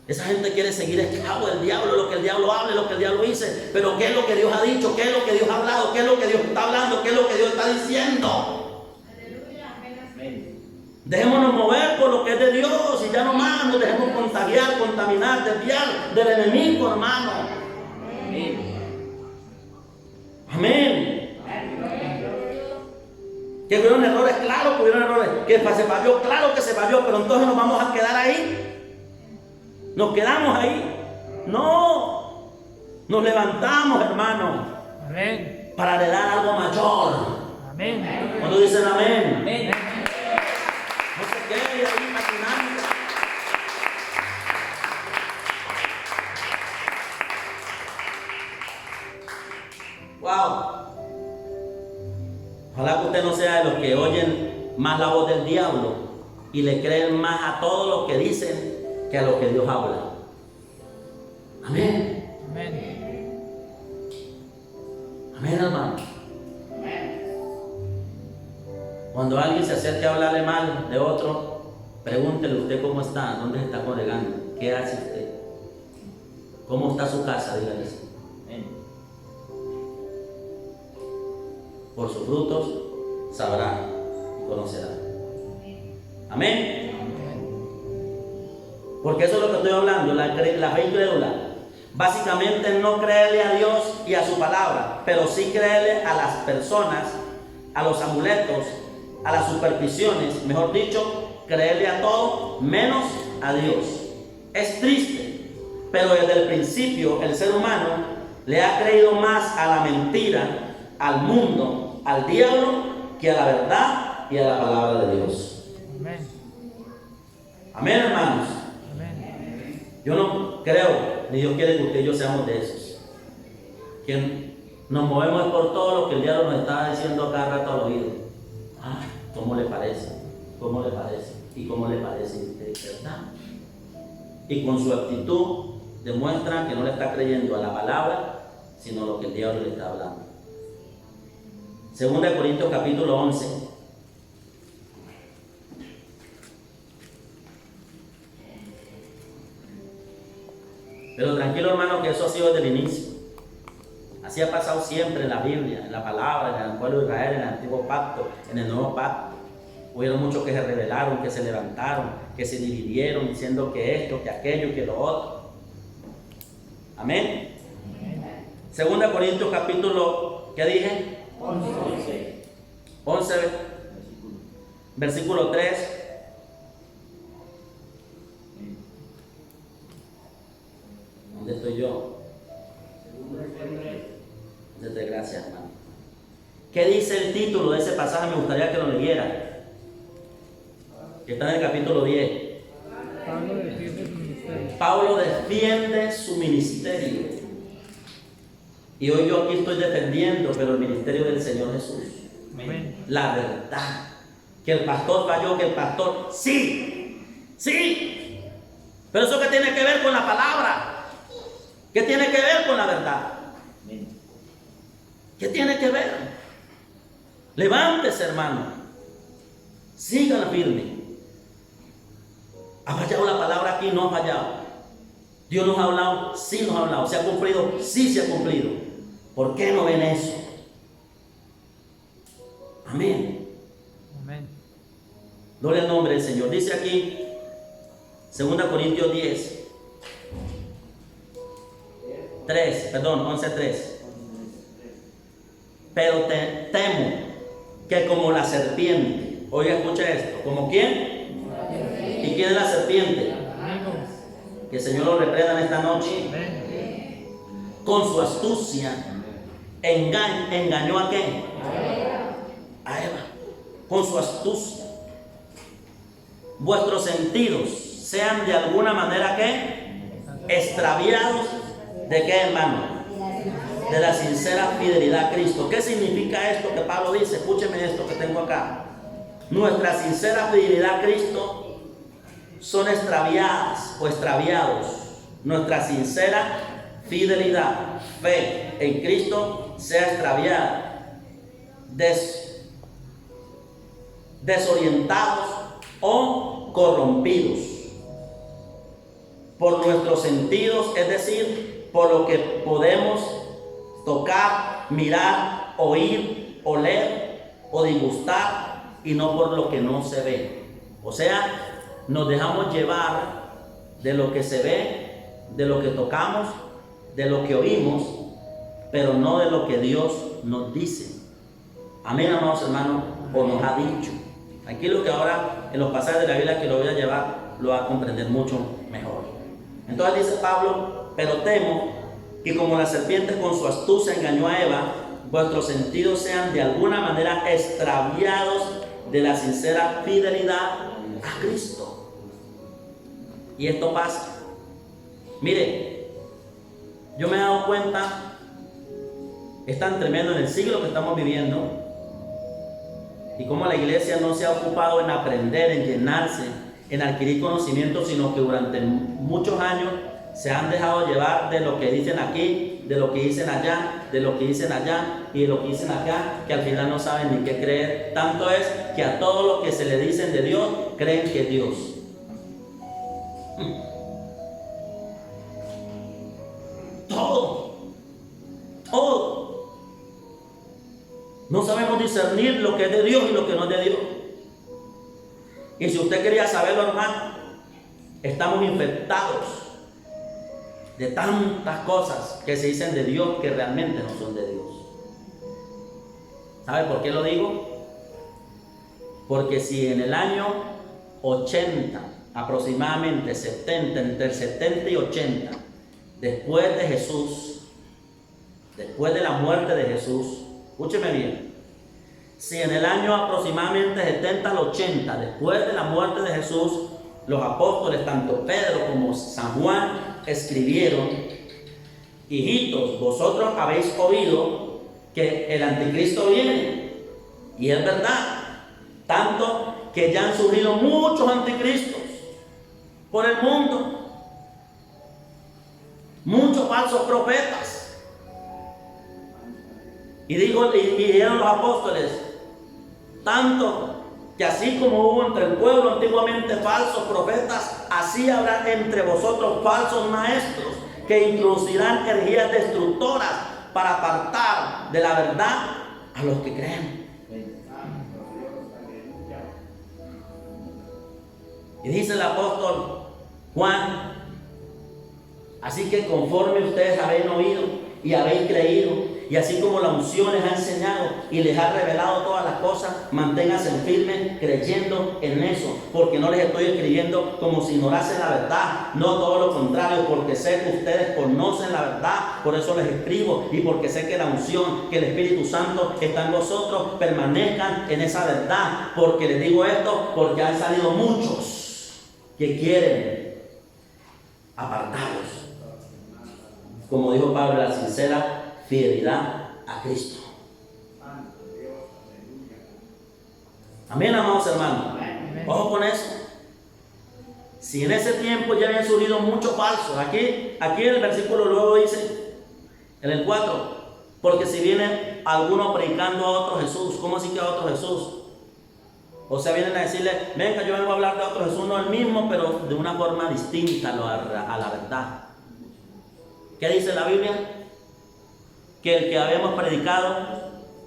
Esa gente quiere seguir esclavo del diablo, lo que el diablo hable, lo que el diablo dice. Pero ¿qué es lo que Dios ha dicho? ¿Qué es lo que Dios ha hablado? ¿Qué es lo que Dios está hablando? ¿Qué es lo que Dios está diciendo? Dejémonos mover por lo que es de Dios y ya no más nos dejemos contagiar, contaminar, desviar del enemigo, hermano. Amén. Que hubieron errores, claro que hubieron errores. Que se falló, claro que se falló, pero entonces nos vamos a quedar ahí. Nos quedamos ahí. No. Nos levantamos, hermano. Amén. Para heredar algo mayor. Amén. Cuando dicen amén. Amén. No se quede ahí maquinando. Wow. Ojalá que usted no sea de los que oyen más la voz del diablo y le creen más a todo lo que dicen que a lo que Dios habla. Amén. Amén. Amén, hermano. Cuando alguien se acerque a hablarle mal de otro, pregúntele usted cómo está, dónde se está congregando, qué hace usted, cómo está su casa, dígale así. Por sus frutos sabrá y conocerá. Amén. Porque eso es lo que estoy hablando, la fe incrédula. Básicamente no creerle a Dios y a su palabra, pero sí creerle a las personas, a los amuletos, a las supersticiones, mejor dicho, creerle a todo menos a Dios. Es triste, pero desde el principio el ser humano le ha creído más a la mentira, al mundo, al diablo, que a la verdad y a la palabra de Dios. Amén. Amén, hermanos. Amén. Yo no creo, ni Dios quiere que usted y yo seamos de esos, que nos movemos por todo lo que el diablo nos está diciendo a cada rato al oído. Ah, ¿cómo le parece? ¿Cómo le parece? ¿Y cómo le parece a usted, verdad? Y con su actitud demuestra que no le está creyendo a la palabra, sino a lo que el diablo le está hablando. 2 Corintios capítulo 11. Pero tranquilo, hermano, que eso ha sido desde el inicio. Así ha pasado siempre en la Biblia, en la palabra, en el pueblo de Israel, en el antiguo pacto, en el nuevo pacto. Hubieron muchos que se rebelaron, que se levantaron, que se dividieron, diciendo que esto, que aquello, que lo otro. Amén. 2 Corintios capítulo, ¿qué dije? 11, versículo 3. ¿Dónde estoy yo? Desde gracias, hermano. ¿Qué dice el título de ese pasaje? Me gustaría que lo leyera. Que está en el capítulo 10. Pablo defiende su ministerio. Pablo defiende su ministerio. Y hoy yo aquí estoy defendiendo, pero el ministerio del Señor Jesús. Amén. La verdad. Que el pastor falló, que el pastor, sí, sí. Pero eso que tiene que ver con la palabra. ¿Qué tiene que ver con la verdad? ¿Qué tiene que ver? Levántese, hermano. Sígala firme. ¿Ha fallado la palabra aquí? No ha fallado. ¿Dios nos ha hablado? Sí nos ha hablado. ¿Se ha cumplido? Sí se ha cumplido. ¿Por qué no ven eso? Amén. Amén. Gloria al nombre del Señor. Dice aquí 2 Corintios 10. 11:3. Pero temo que como la serpiente, oiga, escucha esto, ¿como quién? ¿Y quién es la serpiente? Amigos. Que el Señor lo reprenda en esta noche. Amén. Con su astucia engañó a qué? A Eva. Con su astucia. Vuestros sentidos sean de alguna manera ¿qué? Extraviados. ¿De qué, hermano? De la sincera fidelidad a Cristo. ¿Qué significa esto que Pablo dice? Escúcheme esto que tengo acá. Nuestra sincera fidelidad a Cristo son extraviadas o extraviados. Nuestra sincera fidelidad, fe en Cristo sea extraviada, desorientados o corrompidos por nuestros sentidos, es decir, por lo que podemos tocar, mirar, oír, oler o disgustar, y no por lo que no se ve. O sea, nos dejamos llevar de lo que se ve, de lo que tocamos, de lo que oímos, pero no de lo que Dios nos dice. Amén, amados hermanos, o nos ha dicho. Aquí lo que ahora en los pasajes de la Biblia que lo voy a llevar, lo va a comprender mucho mejor. Entonces dice Pablo, pero temo que como la serpiente con su astucia engañó a Eva, vuestros sentidos sean de alguna manera extraviados de la sincera fidelidad a Cristo. Y esto pasa. Mire, yo me he dado cuenta Es tan tremendo en el siglo que estamos viviendo y cómo la iglesia no se ha ocupado en aprender, en llenarse, en adquirir conocimiento, sino que durante muchos años se han dejado llevar de lo que dicen aquí, de lo que dicen allá, de lo que dicen allá y de lo que dicen acá, que al final no saben ni qué creer. Tanto es que a todo lo que se le dicen de Dios, creen que es Dios. Todo. No sabemos discernir lo que es de Dios y lo que no es de Dios. Y si usted quería saberlo, hermano, estamos infectados de tantas cosas que se dicen de Dios que realmente no son de Dios. ¿Sabe por qué lo digo? Porque si en el año 80, aproximadamente 70, entre el 70 y 80, después de Jesús, después de la muerte de Jesús, escúcheme bien, si en el año aproximadamente 70 al 80, después de la muerte de Jesús, los apóstoles, tanto Pedro como San Juan, escribieron: hijitos, vosotros habéis oído que el anticristo viene, y es verdad, tanto que ya han surgido muchos anticristos por el mundo, muchos falsos profetas. Y dijeron los apóstoles, tanto que así como hubo entre el pueblo antiguamente falsos profetas, así habrá entre vosotros falsos maestros que introducirán herejías destructoras para apartar de la verdad a los que creen. Y dice el apóstol Juan: así que conforme ustedes habéis oído y habéis creído, y así como la unción les ha enseñado y les ha revelado todas las cosas, manténganse firmes creyendo en eso, porque no les estoy escribiendo como si ignorasen la verdad, no, todo lo contrario, porque sé que ustedes conocen la verdad, por eso les escribo, y porque sé que la unción, que el Espíritu Santo está en vosotros, permanezcan en esa verdad. Porque les digo esto, porque han salido muchos que quieren apartarlos, como dijo Pablo, la sincera fidelidad a Cristo. Amén, amados hermanos. Ojo con eso. Si en ese tiempo ya habían surgido muchos falsos, aquí en el versículo luego dice, en el 4, porque si viene alguno predicando a otro Jesús. ¿Cómo así que a otro Jesús? O sea, vienen a decirle: venga, yo vengo a hablar de otro Jesús, no el mismo, pero de una forma distinta a la verdad. ¿Qué dice la Biblia? Que el que habíamos predicado,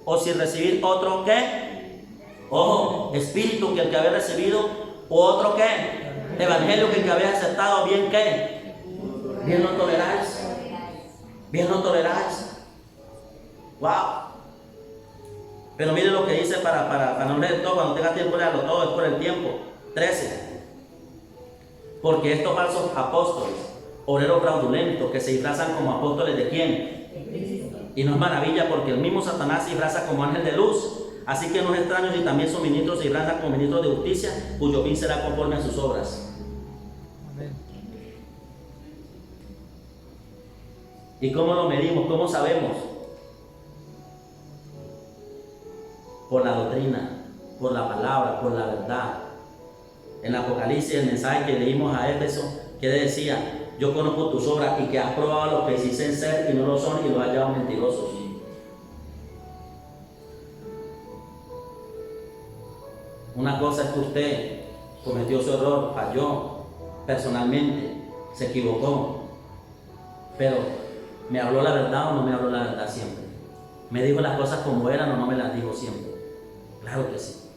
o si recibir otro ¿qué? Ojo, espíritu que el que había recibido, o otro ¿qué? Evangelio que el que había aceptado, bien ¿qué? Bien no toleráis. Bien no toleráis. Wow. Pero mire lo que dice para no leer todo, cuando tenga tiempo leerlo todo, es por el tiempo. 13. Porque estos falsos apóstoles, obreros fraudulentos, que se disfrazan como apóstoles ¿de quién? Y no es maravilla, porque el mismo Satanás se disfraza como ángel de luz. Así que no es extraño si también sus ministros se disfrazan como ministros de justicia, cuyo fin será conforme a sus obras. Amén. ¿Y cómo lo medimos? ¿Cómo sabemos? Por la doctrina, por la palabra, por la verdad. En Apocalipsis, el mensaje que leímos a Éfeso, que decía: yo conozco tus obras y que has probado lo que dicen ser y no lo son, y los has hallado mentirosos. Una cosa es que usted cometió su error, falló personalmente, se equivocó, pero ¿me habló la verdad o no me habló la verdad siempre? ¿Me dijo las cosas como eran o no me las dijo siempre? Claro que sí.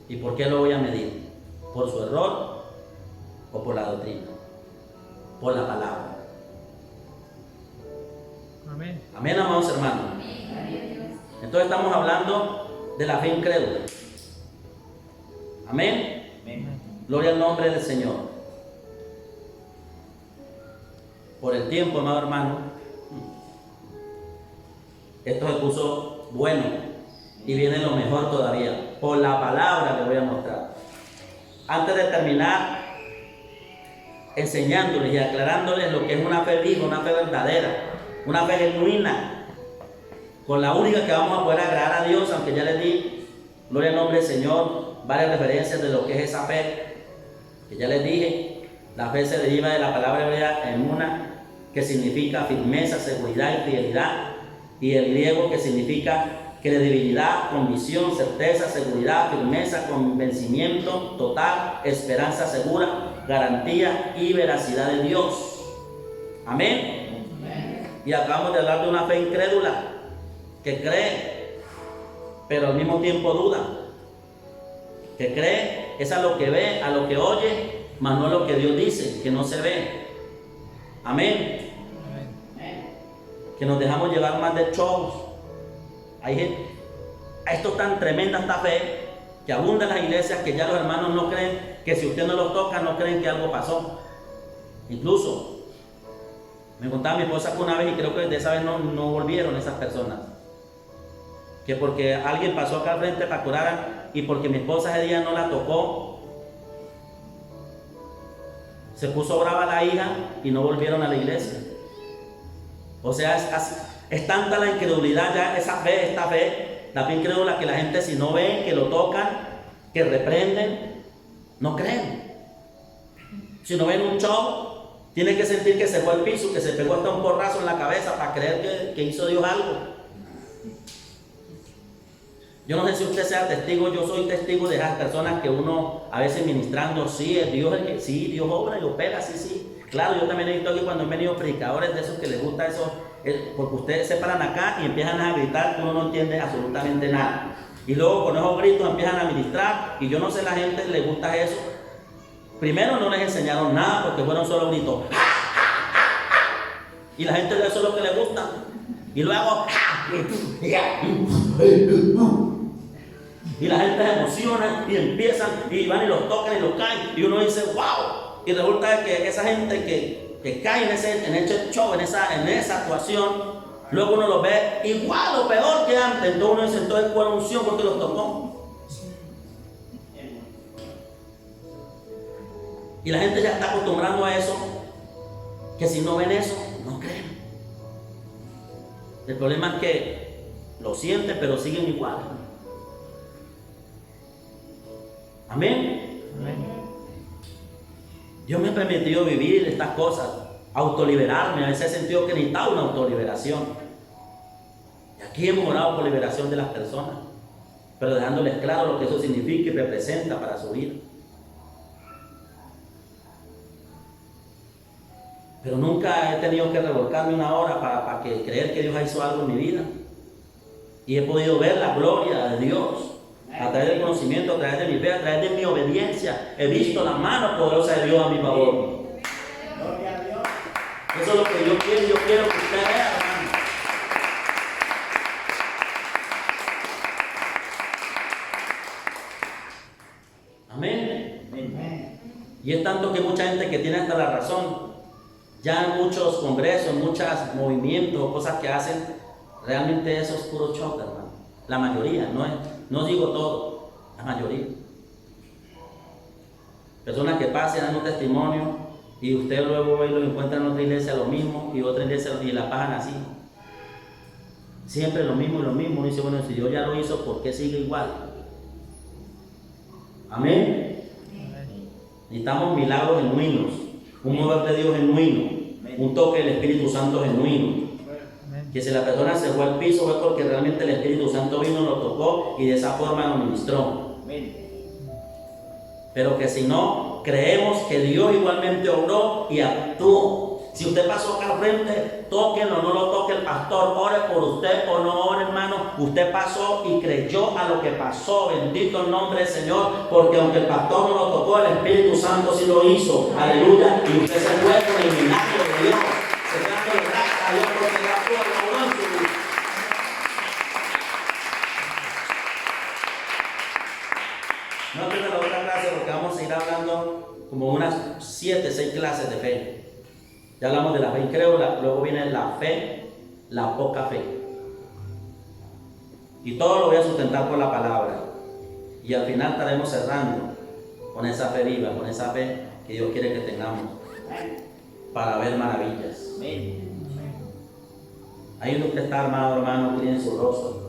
¿Y por qué lo voy a medir? ¿Por su error o por la doctrina? Por la palabra. Amén. Amén, amados hermanos. Entonces estamos hablando de la fe incrédula. Amén. Amén. Gloria al nombre del Señor. Por el tiempo, amado hermano, esto se puso bueno y viene lo mejor todavía. Por la palabra le voy a mostrar. Antes de terminar enseñándoles y aclarándoles lo que es una fe viva, una fe verdadera, una fe genuina, con la única que vamos a poder agradar a Dios, aunque ya les di, gloria al nombre del Señor, varias referencias de lo que es esa fe, que ya les dije. La fe se deriva de la palabra hebrea emuna, que significa firmeza, seguridad y fidelidad, y el griego, que significa credibilidad, convicción, certeza, seguridad, firmeza, convencimiento total, esperanza segura, garantía y veracidad de Dios. Amén. Y acabamos de hablar de una fe incrédula, que cree, pero al mismo tiempo duda. Que cree es a lo que ve, a lo que oye, mas no a lo que Dios dice, que no se ve. Amén. Que nos dejamos llevar más de shows. Hay gente, esto es tan tremenda esta fe, que abunda en las iglesias, que ya los hermanos no creen, que si usted no los toca, no creen que algo pasó. Incluso, me contaba mi esposa que una vez, y creo que de esa vez no volvieron esas personas, que porque alguien pasó acá al frente para curar, y porque mi esposa ese día no la tocó, se puso brava la hija y no volvieron a la iglesia. O sea, es tanta la incredulidad ya, esta fe, la fe incrédula, que la gente, si no ven, que lo tocan, que reprenden, no creen. Si no ven un show, tiene que sentir que se fue al piso, que se pegó hasta un porrazo en la cabeza para creer que hizo Dios algo. Yo no sé si usted sea testigo, yo soy testigo de esas personas que uno a veces ministrando, sí, es Dios el que, sí, Dios obra y opera, sí. Claro, yo también he visto aquí cuando han venido predicadores de esos que les gusta eso, porque ustedes se paran acá y empiezan a gritar que uno no entiende absolutamente nada. Y luego con esos gritos empiezan a ministrar, y yo no sé, la gente le gusta eso. Primero no les enseñaron nada porque fueron solo gritos. Y la gente eso es lo que le gusta. Y luego y la gente se emociona y empiezan y van y los tocan y los caen, y uno dice wow. Y resulta que esa gente que cae en ese show, en esa actuación, luego uno los ve igual o peor que antes. Entonces uno dice, entonces ¿cuál unción? Porque los tocó. Y la gente ya está acostumbrando a eso, que si no ven eso, no creen. El problema es que lo sienten, pero siguen igual. Amén. Amén. Dios me ha permitido vivir estas cosas, autoliberarme. A veces he sentido que necesitaba una autoliberación. Y aquí hemos orado por liberación de las personas, pero dejándoles claro lo que eso significa y representa para su vida. Pero nunca he tenido que revolcarme una hora para creer que Dios hizo algo en mi vida. Y he podido ver la gloria de Dios a través del conocimiento, a través de mi fe, a través de mi obediencia. He visto la mano poderosa de Dios a mi favor. Eso es lo que yo quiero que usted vea, hermano. Amén. Y es tanto que mucha gente que tiene hasta la razón, ya en muchos congresos, muchos movimientos, cosas que hacen, realmente eso es puro show, hermano. La mayoría, no digo todo, la mayoría. Personas que pasan dando testimonio y usted luego ve y lo encuentra en otra iglesia lo mismo, y otra iglesia y la pagan así. Siempre lo mismo y lo mismo. Uno dice, bueno, si Dios ya lo hizo, ¿por qué sigue igual? Amén. Necesitamos milagros genuinos, un mover de Dios genuino, un toque del Espíritu Santo genuino. Que si la persona se fue al piso fue porque realmente el Espíritu Santo vino, lo tocó y de esa forma lo ministró. Pero que si no, creemos que Dios igualmente obró y actuó. Si usted pasó acá al frente, tóquenlo, no lo toque el pastor, ore por usted o no ore, hermano. Usted pasó y creyó a lo que pasó. Bendito el nombre del Señor, porque aunque el pastor no lo tocó, el Espíritu Santo sí lo hizo. Aleluya. Y usted se fue con el milagro de Dios. Se trata de gracias a Dios porque la actuó y obró en su vida. No pierda la otra clase porque vamos a ir hablando como unas 7, 6 clases de fe. Ya hablamos de la fe incrédula, luego viene la fe, la poca fe. Y todo lo voy a sustentar por la palabra. Y al final estaremos cerrando con esa fe viva, con esa fe que Dios quiere que tengamos para ver maravillas. Hay uno que está armado, hermano, tiene su rostro.